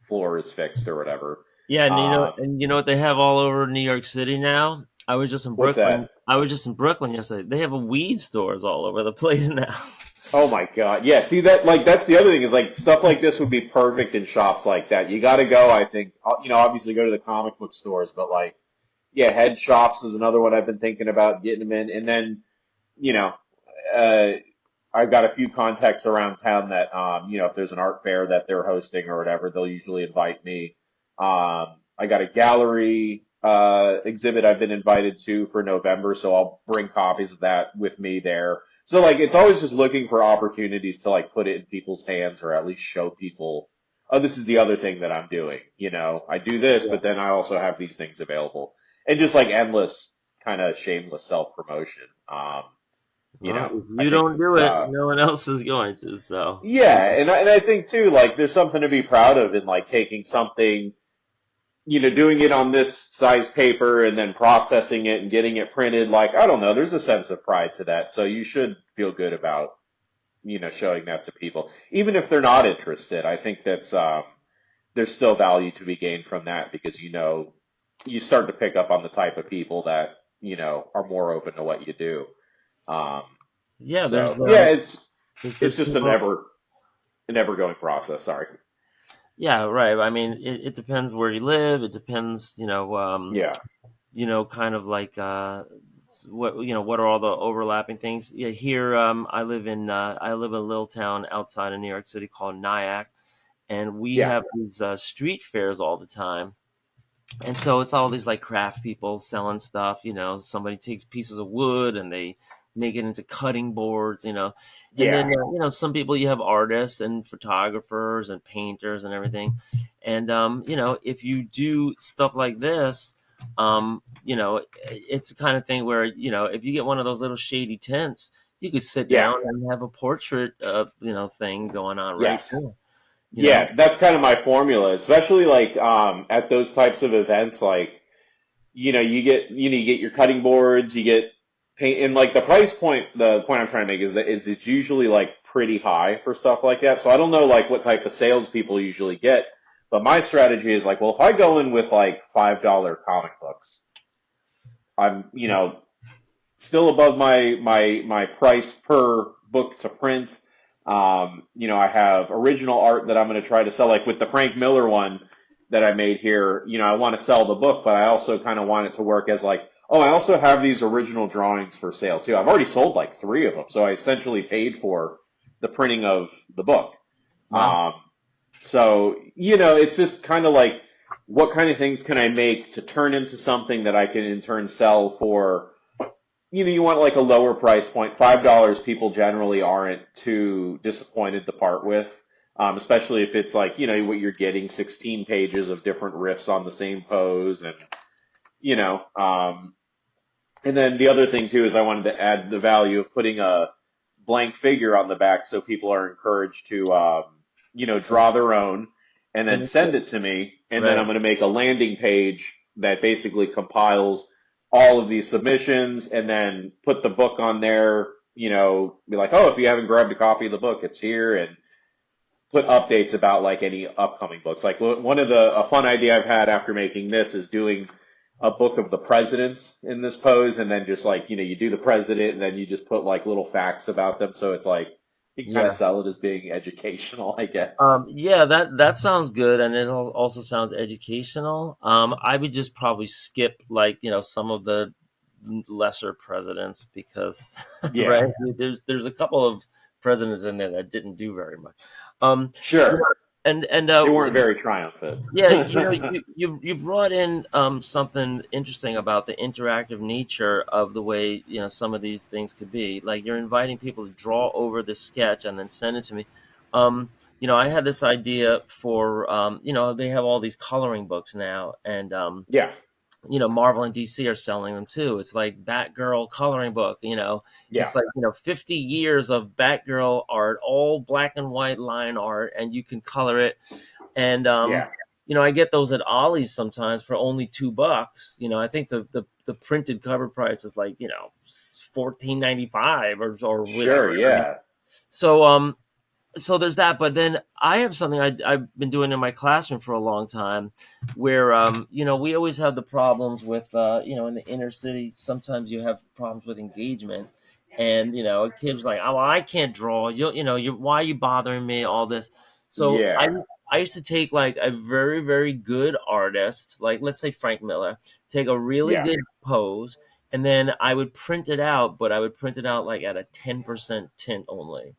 floor is fixed or whatever. Yeah, and Um, you know what they have all over New York City now? I was just in what's Brooklyn. that? I was just in Brooklyn yesterday. They have a weed stores all over the place now. Oh my God. Yeah, see that like that's the other thing is like stuff like this would be perfect in shops like that. You got to go, I think, obviously go to the comic book stores, but like yeah, head shops is another one I've been thinking about getting them in. And then, you know, uh I've got a few contacts around town that if there's an art fair that they're hosting or whatever, they'll usually invite me. I got a gallery exhibit I've been invited to for November, so I'll bring copies of that with me there. So like it's always just looking for opportunities to like put it in people's hands or at least show people, oh, this is the other thing that I'm doing. I do this, Yeah. but then I also have these things available. And just like endless kind of shameless self promotion. Well, if I you think don't do it, no one else is going to. So, yeah, and I think too, like there's something to be proud of in like taking something, doing it on this size paper and then processing it and getting it printed. Like, I don't know, there's a sense of pride to that. So you should feel good about, showing that to people. Even if they're not interested, I think that's there's still value to be gained from that because you start to pick up on the type of people that, are more open to what you do. Um yeah, so yeah, it's there's just people. an ever going process. Sorry. Yeah, right. I mean, it depends where you live. It depends, Yeah. kind of like what are all the overlapping things? Yeah, here I live in a little town outside of New York City called Nyack, and we Yeah. have these street fairs all the time. And so it's all these like craft people selling stuff. Somebody takes pieces of wood and they make it into cutting boards. And then Yeah. some people, you have artists and photographers and painters and everything. And if you do stuff like this, it's the kind of thing where if you get one of those little shady tents, you could sit Yeah. down and have a portrait thing going on right Yes. there. you know Yeah. That's kind of my formula, especially like at those types of events. Like you get your cutting boards, you get paint, and like the price point. The point I'm trying to make is that it's usually like pretty high for stuff like that. So I don't know like what type of salespeople usually get, But my strategy is like, well, if I go in with like $5 comic books, I'm, still above my price per book to print. I have original art that I'm going to try to sell, like with the Frank Miller one that I made here. I want to sell the book, but I also kind of want it to work as like, oh, I also have these original drawings for sale too. I've already sold like three of them, so I essentially paid for the printing of the book. Wow. Um, it's just kind of like, what kind of things can I make to turn into something that I can in turn sell for, you want like a lower price point. $5 people generally aren't too disappointed to part with. Especially if it's like, what you're getting 16 pages of different riffs on the same pose and, you know, um, and then the other thing too is I wanted to add the value of putting a blank figure on the back so people are encouraged to, draw their own and then Finish send it. it to me. And then Right. I'm going to make a landing page that basically compiles all of these submissions and then put the book on there, be like, oh, if you haven't grabbed a copy of the book, it's here, and put updates about like any upcoming books. Like one of a fun idea I've had after making this is doing a book of the presidents in this pose, and then just like you do the president, and then you just put like little facts about them, so it's like you can kind of Yeah. sell it as being educational, I guess. Yeah, that sounds good, and it also sounds educational. I would just probably skip like some of the lesser presidents because Yeah, right there's a couple of presidents in there that didn't do very much. Um, you sure. know, and They weren't very triumphant. yeah, you brought in something interesting about the interactive nature of the way some of these things could be. Like you're inviting people to draw over the sketch and then send it to me. Um, I had this idea for they have all these coloring books now, and Yeah, Marvel and DC are selling them too. It's like Batgirl coloring book. yeah, It's like 50 years of Batgirl art, all black and white line art, and you can color it and yeah, I get those at Ollie's sometimes for only $2. I think the printed cover price is like 14.95 or sure, whatever. yeah, So so there's that, but then I have something I've been doing in my classroom for a long time, where we always have the problems with in the inner city. Sometimes you have problems with engagement, and a kid's like, oh, well, I can't draw. You why are you bothering me? All this. So yeah, I used to take like a very very good artist, like let's say Frank Miller, take a really yeah, good pose, and then I would print it out, but I would print it out like at a 10% tint only.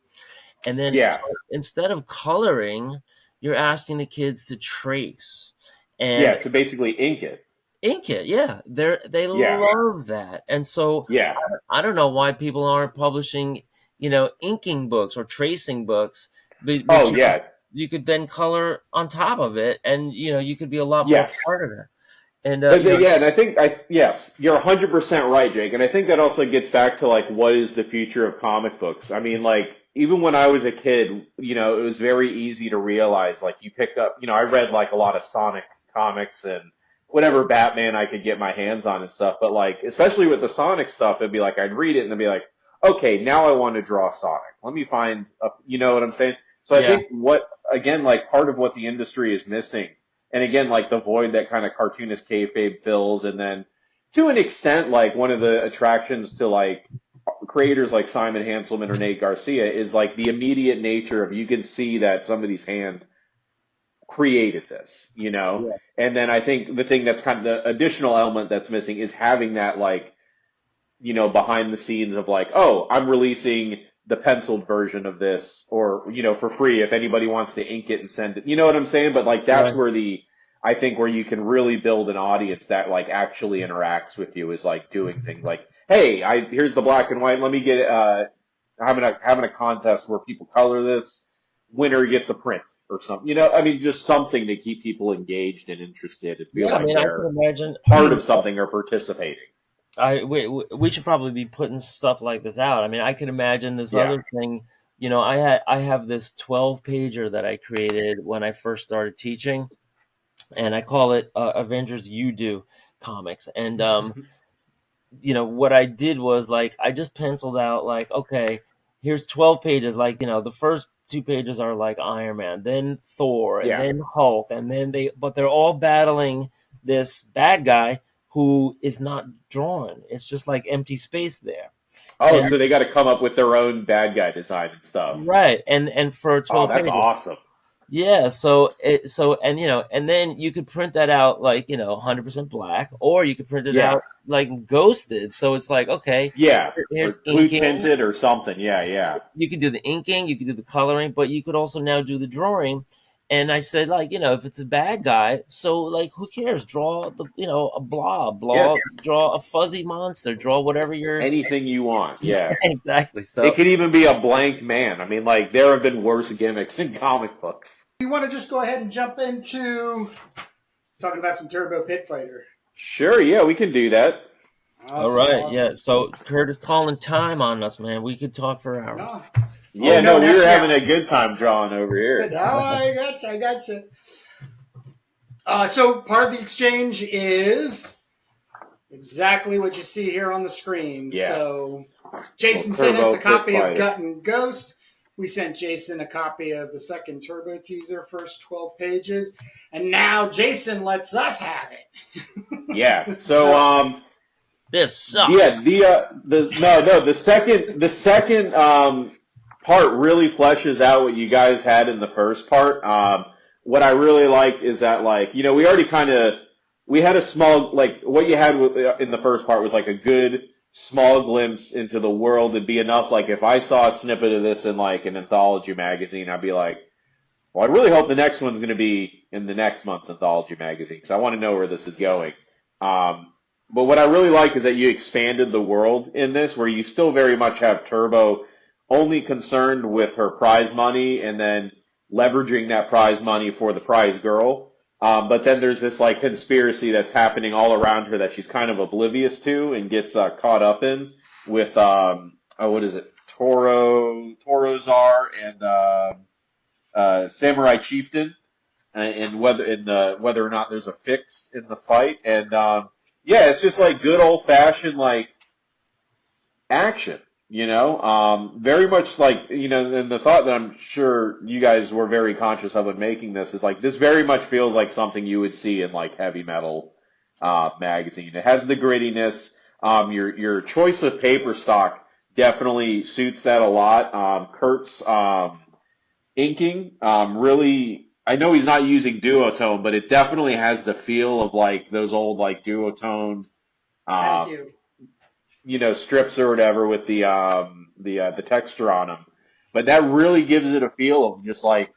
And then so yeah, instead of coloring, you're asking the kids to trace yeah. and To basically ink it. ink it. Yeah, they Yeah, love that. And so yeah. I don't know why people aren't publishing, inking books or tracing books, which Oh, yeah. you could then color on top of it, and you could be a lot more Yes. part of it. And Yeah, and I think yes, you're 100% right, Jake. And I think that also gets back to like what is the future of comic books. I mean, like even when I was a kid, it was very easy to realize like you pick up, I read like a lot of Sonic comics and whatever Batman I could get my hands on and stuff, but like especially with the Sonic stuff, it'd be like I'd read it and it'd be like, "Okay, now I want to draw Sonic. Let me find a, you know what I'm saying?" So I yeah, think what again like part of what the industry is missing, and again, like the void that kind of cartoonist kayfabe fills, and then to an extent, like one of the attractions to like creators like Simon Hanselman or Nate Garcia is like the immediate nature of you can see that somebody's hand created this, yeah, and then I think the thing that's kind of the additional element that's missing is having that like behind the scenes of like, oh, I'm releasing the penciled version of this or, for free if anybody wants to ink it and send it. You know what I'm saying? But like that's right, where I think where you can really build an audience that like actually interacts with you is like doing things like, hey, here's the black and white. Let me get having a contest where people color this. Winner gets a print or something. I mean, just something to keep people engaged and interested and feel yeah. I like mean, I they're can imagine. part of something or participating. We should probably be putting stuff like this out. I mean, I can imagine this Yeah. other thing. I have this 12 pager that I created when I first started teaching, and I call it Avengers You Do comics. And what I did was like I just penciled out like, okay, here's 12 pages. Like, the first 2 pages are like Iron Man, then Thor, and Yeah. then Hulk, and then but they're all battling this bad guy who is not drawn. It's just like empty space there. Oh, And so they got to come up with their own bad guy design and stuff. right, and for Oh, 12 that's pages. awesome. Yeah, and and then you could print that out like 100% black, or you could print it Yeah. out like ghosted. So it's like, okay, Yeah. here's Or blue inking. tinted or something. Yeah, yeah. You could do the inking, you could do the coloring, but you could also now do the drawing. And I said, like, if it's a bad guy, so like, who cares? Draw a blob, Yeah. draw a fuzzy monster, draw whatever you're. Anything you want. Yeah. Exactly. It So could even be a blank man. I mean, like, there have been worse gimmicks in comic books. You want to just go ahead and jump into talking about some Turbo Pit Fighter? Sure, yeah, we can do that. all Awesome, right, awesome. yeah. So Kurt is calling time on us, man. We could talk for hours. No. Yeah, no, we were that's having a good time drawing over here. No, I got you. So part of the exchange is exactly what you see here on the screen. Yeah. So Jason Well, sent us Turbo a copy Pit of Fighter. Gut and Ghost. We sent Jason a copy of the second Turbo teaser, first 12 pages. And now Jason lets us have it. Yeah. So This sucks. yeah, the second part really fleshes out what you guys had in the first part. What I really like is that, like, we already we had a small, like, what you had in the first part was like a good small glimpse into the world. It'd be enough, like, if I saw a snippet of this in like an anthology magazine, I'd be like, well, I really hope the next one's going to be in the next month's anthology magazine because I want to know where this is going. But what I really like is that you expanded the world in this, where you still very much have Turbo only concerned with her prize money and then leveraging that prize money for the prize girl. But then there's this, like, conspiracy that's happening all around her that she's kind of oblivious to and gets caught up in with what is it, Torozar and Samurai Chieftain, and whether or not there's a fix in the fight. And yeah, it's just like good old fashioned, like, action, very much like, and the thought that I'm sure you guys were very conscious of when making this is, like, this very much feels like something you would see in, like, heavy metal magazine. It has the grittiness. Your choice of paper stock definitely suits that a lot. Kurt's inking really, I know he's not using duotone, but it definitely has the feel of, like, those old, like, duotone Thank you. strips or whatever with the texture on them. But that really gives it a feel of just like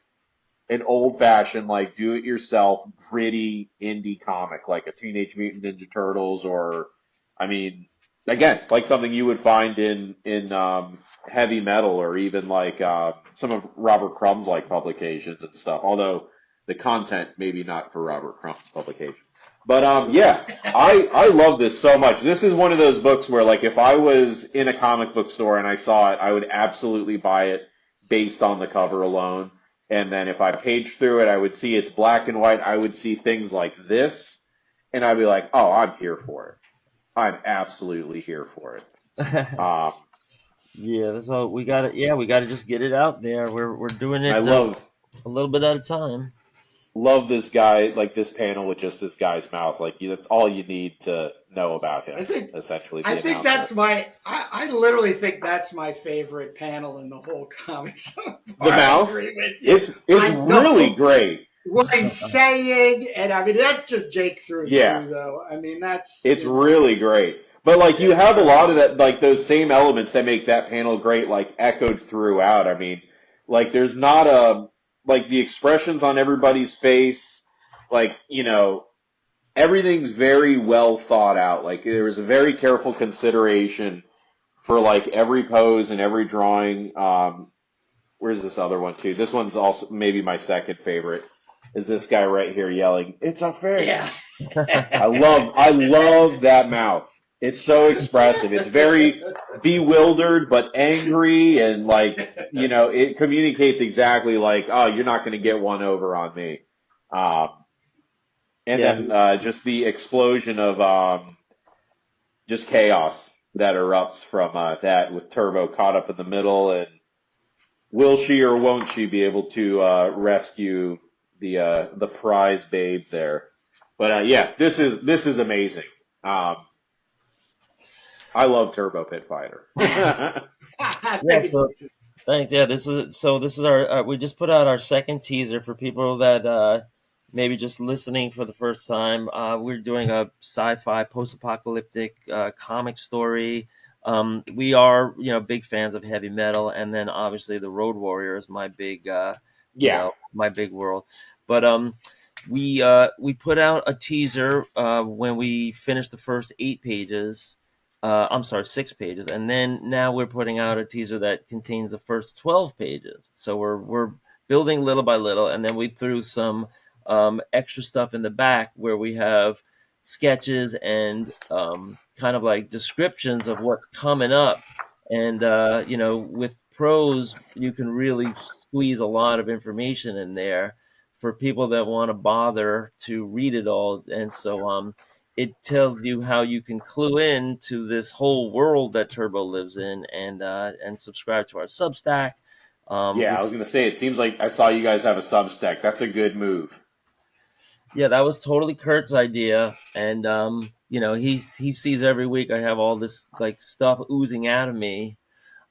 an old fashioned, like, do it yourself, gritty indie comic, like a Teenage Mutant Ninja Turtles, or, I mean, again, like something you would find in heavy metal, or even like some of Robert Crumb's, like, publications and stuff. Although the content maybe not for Robert Crumb's publication. But yeah, I love this so much. This is one of those books where, like, if I was in a comic book store and I saw it, I would absolutely buy it based on the cover alone. And then if I paged through it, I would see it's black and white. I would see things like this, and I'd be like, oh, I'm here for it. I'm absolutely here for it. Yeah, that's all we got. Yeah, we got to just get it out there. We're doing it I a little bit at a time. love this guy, like, this panel with just this guy's mouth. Like, that's all you need to know about him. Essentially, I think that's I literally think that's my favorite panel in the whole comic so far. the mouth. I agree with you. It's really great. What he's saying, and I mean, that's just Jake through Yeah. through, though. I mean, It's really great. But, like, you It's have a great. lot of that, like, those same elements that make that panel great, like, echoed throughout. I mean, like, there's not like, the expressions on everybody's face, like, everything's very well thought out. Like, there was a very careful consideration for, like, every pose and every drawing. Where's this other one, too? This one's also maybe my second favorite, is this guy right here yelling, "It's a fix!" Yeah. I love that mouth. It's so expressive. It's very bewildered but angry, and, like, it communicates exactly, like, oh, you're not going to get one over on me. And Yeah. then just the explosion of just chaos that erupts from that, with Turbo caught up in the middle, and will she or won't she be able to rescue the prize babe there? But yeah, this is amazing. Um, I love Turbo Pit Fighter. Yeah, Thank you, so Jason. thanks. Yeah, this is our we just put out our second teaser for people that maybe just listening for the first time. We're doing a sci-fi post-apocalyptic comic story. We are, big fans of heavy metal, and then obviously the Road Warrior is my big, Yeah, my big world. But we put out a teaser when we finished the first 8 pages. I'm sorry, 6 pages, and then now we're putting out a teaser that contains the first 12 pages. So we're building little by little, and then we threw some extra stuff in the back where we have sketches and kind of like descriptions of what's coming up. And with prose, you can really squeeze a lot of information in there for people that want to bother to read it all. And so it tells you how you can clue in to this whole world that Turbo lives in, and subscribe to our Substack. yeah. I Which was gonna say it seems like I saw you guys have a Substack. That's a good move. Yeah, that was totally Kurt's idea, and he sees every week I have all this like stuff oozing out of me,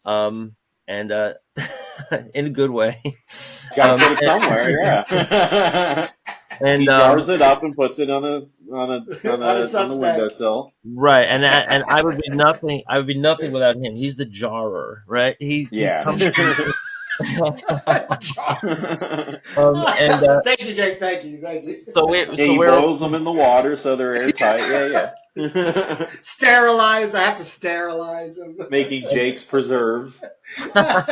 um, and in a good way. Got to um, put it somewhere. Yeah. and He jars it up and puts it On a on the Substack. windowsill. Right, and I would be nothing. I would be nothing without him. He's the jarrer, right? He Yeah. comes in. And Thank you, Jake. Thank you. Thank you. Yeah, he we're boils them in the water so they're airtight. Yeah, yeah. Sterilize. I have to sterilize them. Making Jake's preserves. so yeah,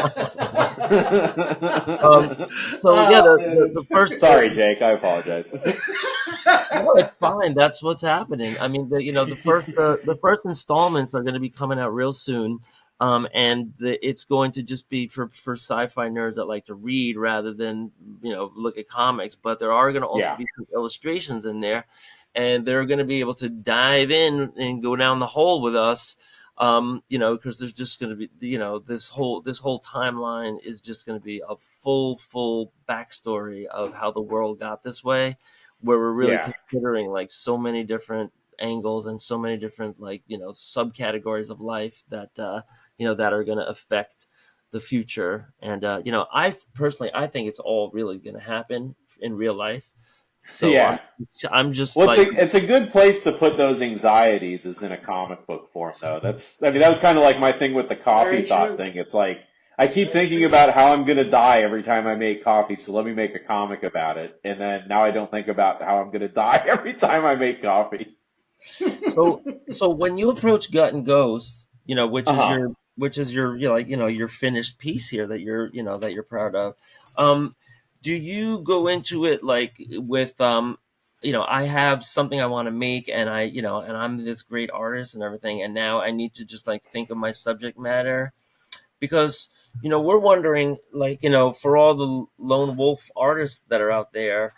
Oh man, the first Sorry, Jake. I apologize. no, it's fine. That's what's happening. I mean, the first installments are going to be coming out real soon, and it's going to just be for sci-fi nerds that like to read rather than look at comics. But there are going to also Yeah, be some illustrations in there, and they're going to be able to dive in and go down the hole with us. Because there's just going to be, this whole timeline is just going to be a full backstory of how the world got this way, where we're really yeah, considering like so many different angles and so many different like subcategories of life that are going to affect the future. And I personally, I think it's all really going to happen in real life. So yeah. I'm just Well, like, it's a good place to put those anxieties is in a comic book form, though. I mean, that was kind of like my thing with the coffee very thought true. thing. It's like I keep Very thinking true. about how I'm gonna die every time I make coffee, so let me make a comic about it. And then now I don't think about how I'm gonna die every time I make coffee. so when you approach Gut and Ghost, which Uh is huh. your your finished piece here that you're proud of. Um, do you go into it like with I have something I want to make, and and I'm this great artist and everything, and now I need to just like think of my subject matter, because we're wondering, like, for all the lone wolf artists that are out there,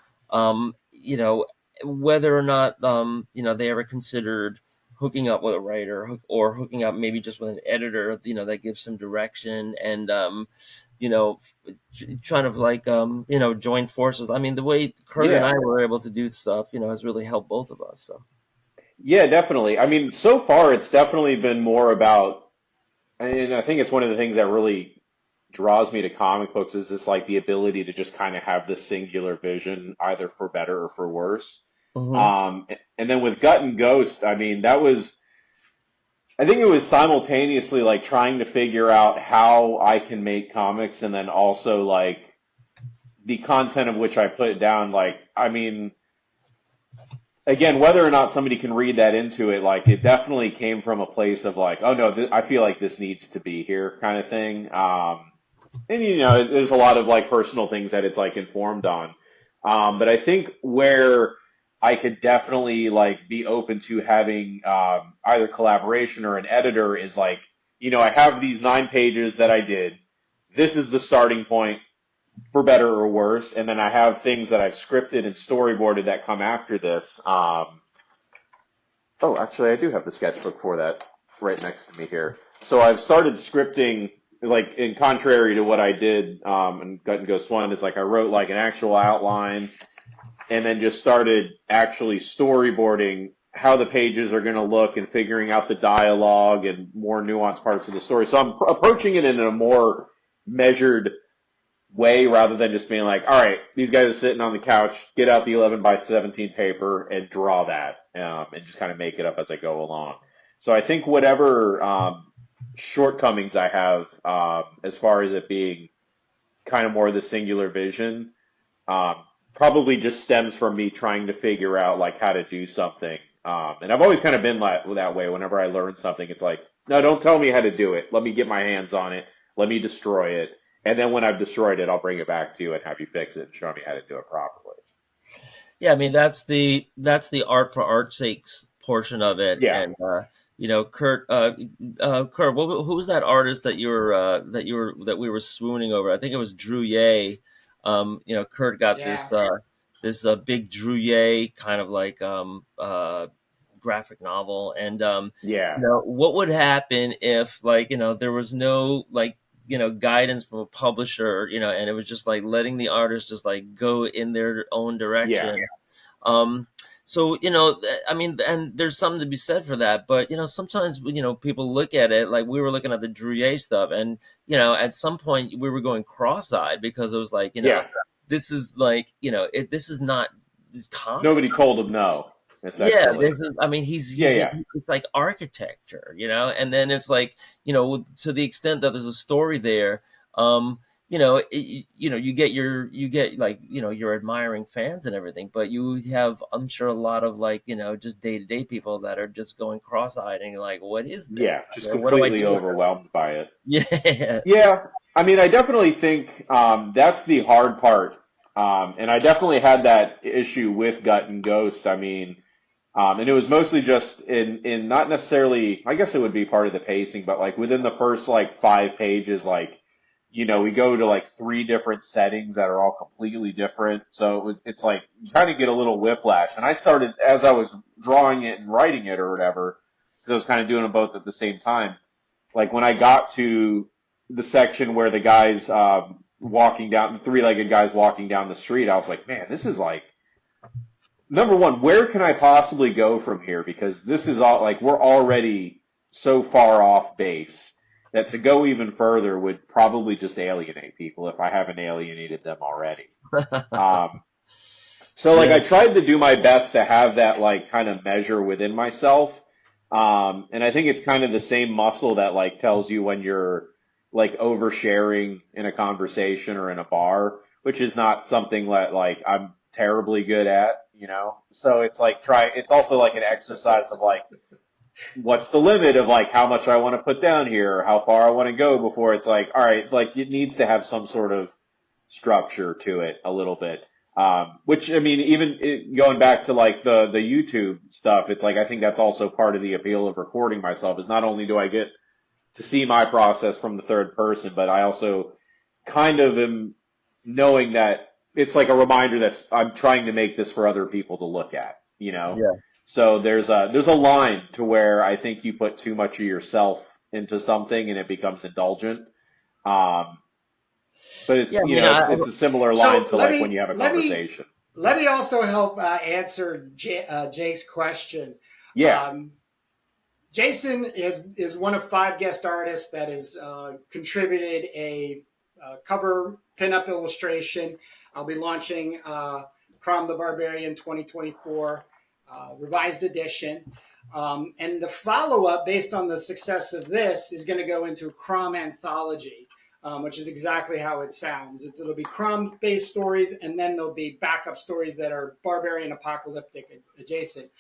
whether or not they ever considered hooking up with a writer, or hooking up maybe just with an editor, that gives some direction, and you know trying to like join forces. I mean, the way Kurt and Yeah. I were able to do stuff has really helped both of us. So Yeah, definitely. I mean, so far it's definitely been more about, and I think it's one of the things that really draws me to comic books is this like the ability to just kind of have this singular vision, either for better or for worse. hmm And then with Gut and Ghost, I mean, I think it was simultaneously like trying to figure out how I can make comics and then also like the content of which I put down. Like, I mean, again, whether or not somebody can read that into it, like it definitely came from a place of like, oh no, I feel like this needs to be here kind of thing. And there's a lot of like personal things that it's like informed on. But I think where I could definitely like be open to having either collaboration or an editor is like, I have these 9 pages that I did. This is the starting point for better or worse, and then I have things that I've scripted and storyboarded that come after this. Oh, actually, I do have the sketchbook for that right next to me here. So I've started scripting like in contrary to what I did in Gut and Ghost One, is like I wrote like an actual outline and then just started actually storyboarding how the pages are going to look and figuring out the dialogue and more nuanced parts of the story. So I'm approaching it in a more measured way rather than just being like, all right, these guys are sitting on the couch, get out the 11 by 17 paper and draw that, and just kind of make it up as I go along. So I think whatever shortcomings I have, as far as it being kind of more the singular vision, um, probably just stems from me trying to figure out like how to do something. And I've always kind of been that way. Whenever I learn something, it's like, no, don't tell me how to do it. Let me get my hands on it. Let me destroy it. And then when I've destroyed it, I'll bring it back to you and have you fix it and show me how to do it properly. Yeah, I mean that's the art for art's sakes portion of it, Yeah. and Kurt, Kurt, who was that artist that we were swooning over? I think it was Drew Ye. Kurt got Yeah. this big Drew Ye kind of like graphic novel, and Yeah. what would happen if like there was no like guidance from a publisher, and it was just like letting the artist just like go in their own Yeah. direction. Um, so I mean, and there's something to be said for that. But sometimes people look at it like we were looking at the Drouillet stuff, and at some point we were going cross-eyed because it was like Yeah. this is like this is not this comics. Nobody told him no, Yeah, essentially. this is. I mean, Yeah. Yeah. it's like architecture, and then it's like to the extent that there's a story there, you get like your admiring fans and everything, but you have, I'm sure, a lot of like just day to day people that are just going cross eyed and like, what is this? Yeah. Just What do I completely do? overwhelmed by it. Yeah, Yeah, I mean, I definitely think that's the hard part, and I definitely had that issue with Gut and Ghost. I mean, and it was mostly just in not necessarily. I guess it would be part of the pacing, but like within the first like 5 pages, like we go to like three different settings that are all completely different. So it's like you kind of get a little whiplash. And I started as I was drawing it and writing it or whatever, because I was kind of doing them both at the same time. Like when I got to the section where the guys walking down, the three-legged guys walking down the street, I was like, man, this is like, number one, where can I possibly go from here? Because this is all like we're already so far off base that to go even further would probably just alienate people if I haven't alienated them already. Um, so like yeah, I tried to do my best to have that like kind of measure within myself. And I think it's kind of the same muscle that like tells you when you're like oversharing in a conversation or in a bar, which is not something that like I'm terribly good at. So it's like it's also like an exercise of like, what's the limit of like how much I want to put down here, or how far I want to go before it's like, all right, like it needs to have some sort of structure to it a little bit. Which I mean, even going back to like the YouTube stuff, it's like I think that's also part of the appeal of recording myself is not only do I get to see my process from the third person, but I also kind of am knowing that it's like a reminder that I'm trying to make this for other people to look at. yeah, So there's a line to where I think you put too much of yourself into something and it becomes indulgent. Um, but yeah. it's I mean, it's a similar line So to like when you have a let me conversation. let me also help answer Jake's question. Yeah, Um, Jason is one of 5 guest artists that has contributed a cover pinup illustration. I'll be launching Crom the Barbarian 2024 revised edition. And the follow up, based on the success of this, is going to go into a Crom anthology, which is exactly how it sounds. It'll be Crom based stories, and then there'll be backup stories that are barbarian apocalyptic adjacent.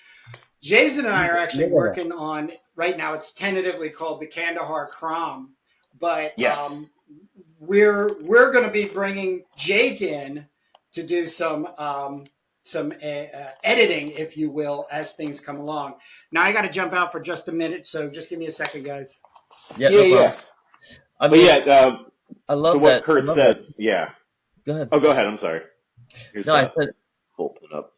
Jason and I are actually yeah, working on right now. It's tentatively called the Kandahar Crom, but yes, we're going to be bringing Jake in to do some editing, if you will, as things come along. Now I got to jump out for just a minute, so just give me a second, guys. yeah. yeah, No problem. yeah. I But mean, yeah, I to love what that. I Kurt love that. says, yeah. Go ahead. Oh, go ahead. I'm sorry. Here's No, I the said full pin up.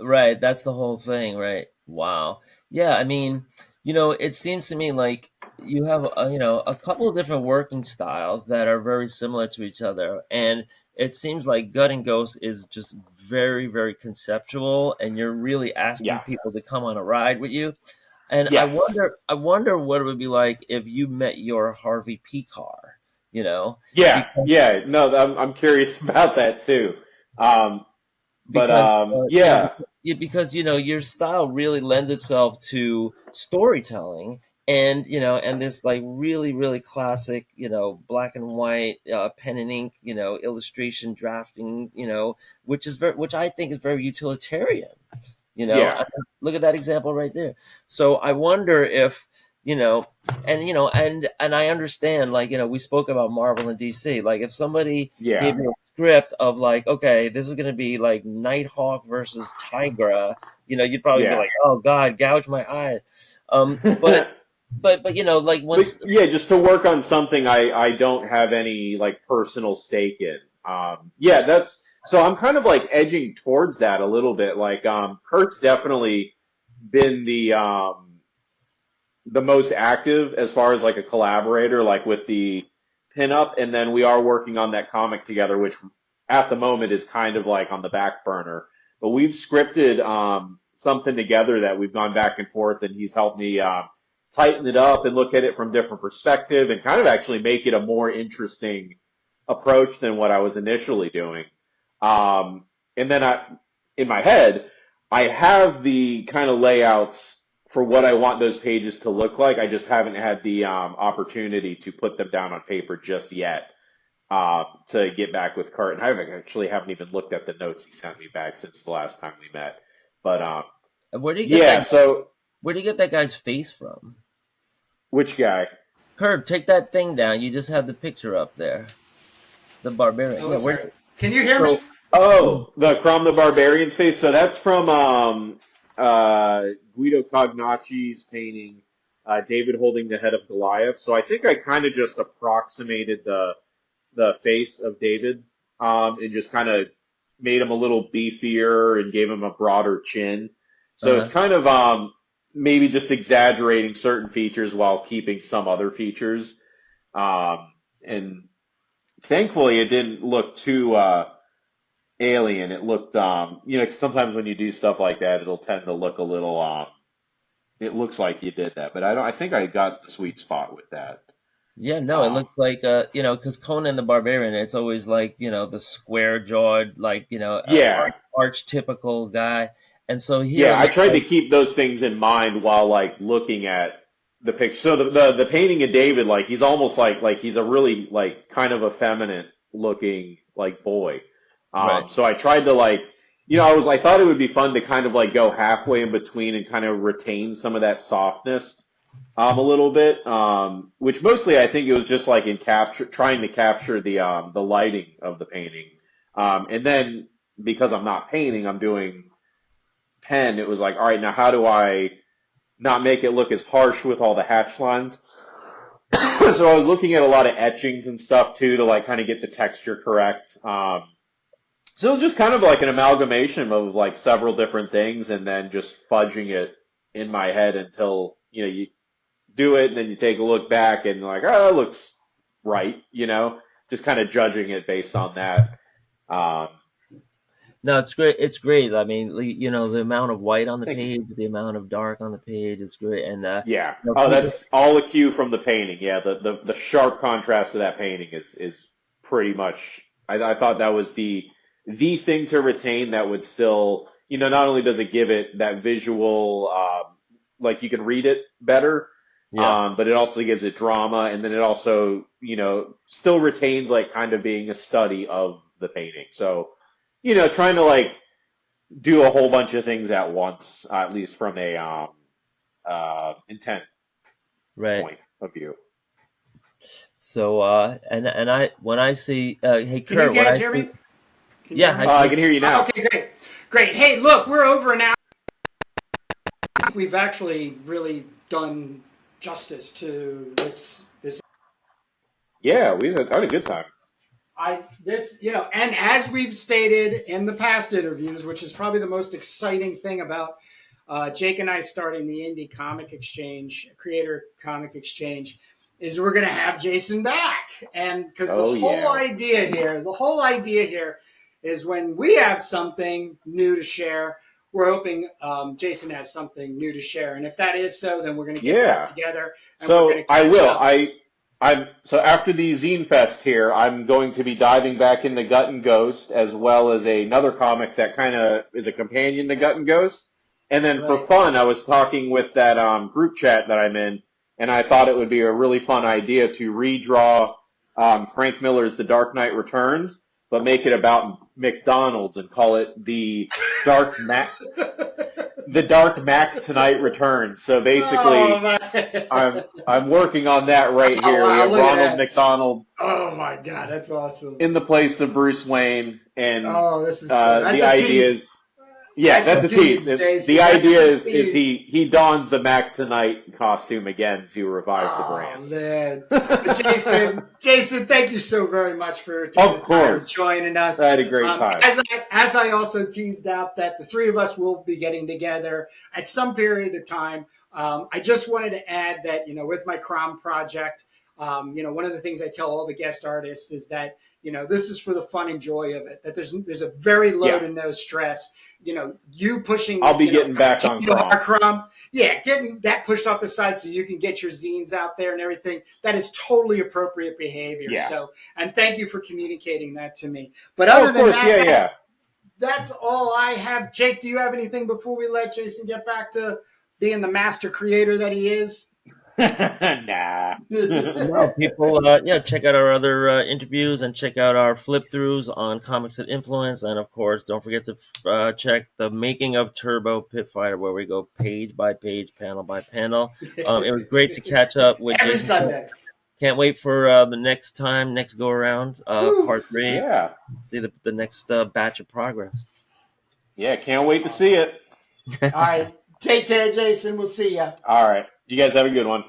right. That's the whole thing, right? Wow. Yeah. I mean, it seems to me like you have a couple of different working styles that are very similar to each other, and it seems like Gut and Ghost is just very, very conceptual, and you're really asking Yeah. people to come on a ride with you. And Yes. I wonder what it would be like if you met your Harvey P car, you know, Yeah. because Yeah. No, I'm curious about that too. Um, but because yeah. because your style really lends itself to storytelling, and and this like really, really classic, black and white, pen and ink, illustration drafting, which I think is very utilitarian. Yeah. Look at that example right there. So I wonder if, you know, and I understand, like, we spoke about Marvel and DC. Like, if somebody Yeah. gave you a script of like, okay, this is going to be like Nighthawk versus Tigra, you'd probably be Yeah. like, oh God, gouge my eyes. But like But once, yeah, just to work on something I don't have any like personal stake in. Yeah, that's so I'm kind of like edging towards that a little bit. Like Kurt's definitely been the most active as far as like a collaborator, like with the pinup, and then we are working on that comic together, which at the moment is kind of like on the back burner. But we've scripted something together that we've gone back and forth, and he's helped me tighten it up and look at it from different perspective, and kind of actually make it a more interesting approach than what I was initially doing. And then in my head, I have the kind of layouts for what I want those pages to look like. I just haven't had the opportunity to put them down on paper just yet to get back with Cart. And I actually haven't even looked at the notes he sent me back since the last time we met. But where do you get yeah, that? so Where do you get that guy's face from? which guy? Kurt, take that thing down. You just have the picture up there. The barbarian. Oh, Yeah, where? sorry. Can you hear me? So, Yeah. oh, the Crom the Barbarian's face. So that's from Guido Cognacci's painting, David holding the head of Goliath. So I think I kind of just approximated the face of David, and just kind of made him a little beefier and gave him a broader chin. So it's Uh-huh. kind of maybe just exaggerating certain features while keeping some other features. And thankfully, it didn't look too alien. It looked, 'cause sometimes when you do stuff like that, it'll tend to look a little, it looks like you did that, but I think I got the sweet spot with that. Yeah, no, it Um, looks like because Conan the Barbarian, it's always like the square jawed, like yeah, archetypical guy, and so here yeah, it I looks tried to like keep those things in mind while like looking at the picture. So the painting of David, like he's almost like he's a really like kind of effeminate looking like boy. right, So I tried to like, I thought it would be fun to kind of like go halfway in between and kind of retain some of that softness, a little bit. Which mostly I think it was just like in trying to capture the lighting of the painting. And then because I'm not painting, I'm doing pen. It was like, all right, now how do I not make it look as harsh with all the hatch lines? So I was looking at a lot of etchings and stuff too to like kind of get the texture correct. So it was just kind of like an amalgamation of like several different things and then just fudging it in my head until, you do it and then you take a look back and like, oh, it looks right, just kind of judging it based on that. Um, no, it's great. It's great. I mean, the amount of white on the Thank you. page, the amount of dark on the page is great, and Yeah. Oh, people. that's all a cue from the painting. Yeah, the sharp contrast to that painting is pretty much. I thought that was the thing to retain that would still, not only does it give it that visual, like you can read it better, Yeah, but it also gives it drama, and then it also, still retains like kind of being a study of the painting. So, trying to like do a whole bunch of things at once, at least from a intent right. point of view. So, and I when I see, hey Can you Kurt, when guys I hear see, me? Can you yeah, hear I me? I can. can hear you now. Okay, great. Great. Hey, look, we're over an hour. I think we've actually really done justice to this. Yeah, we had a good time. And as we've stated in the past interviews, which is probably the most exciting thing about Jake and I starting the Indie Comic Exchange, Creator Comic Exchange, is we're going to have Jason back. And because Oh, the whole idea here is when we have something new to share, we're hoping Jason has something new to share. And if that is so, then we're going to get back Yeah. together and we're going So to I catch will. up. So after the Zine Fest here, I'm going to be diving back into Gut and Ghost, as well as another comic that kind of is a companion to Gut and Ghost. And then for Right. fun, I was talking with that group chat that I'm in, and I thought it would be a really fun idea to redraw Frank Miller's The Dark Knight Returns, but make it about McDonald's and call it Dark Mac, the Dark Mac Tonight Returns. So basically, I'm working on that right Oh, here. We wow, have look at Ronald that. McDonald Oh, my God. That's awesome. in the place of Bruce Wayne, and Oh, this is so. That's the a idea tease. is, yeah, That's a that's a tease. tease, Jason. The That is idea a is tease. he dons the Mac Tonight costume again to revive the Oh, brand. man. But Jason, thank you so very much for taking Of the time course, joining us. I had a great time. As I also teased out that the three of us will be getting together at some period of time. I just wanted to add that, with my Crom project, one of the things I tell all the guest artists is that, this is for the fun and joy of it, that there's a very low Yeah, to no stress, you pushing, I'll be getting back on Crom. Crom. Yeah, getting that pushed off the side so you can get your zines out there and everything. That is totally appropriate behavior. Yeah. So, and thank you for communicating that to me. But Oh, other of than course, that, yeah. that's all I have. Jake, do you have anything before we let Jason get back to being the master creator that he is? Nah. No, people, check out our other interviews and check out our flip throughs on Comics that Influence. And of course, don't forget to check the Making of Turbo Pit Fighter, where we go page by page, panel by panel. It was great to catch up with Every Jason. Sunday. Can't wait for the next go around, part 3. Yeah. See the next batch of progress. Yeah, can't wait to see it. All right. Take care, Jason. We'll see ya. All right. You guys have a good one.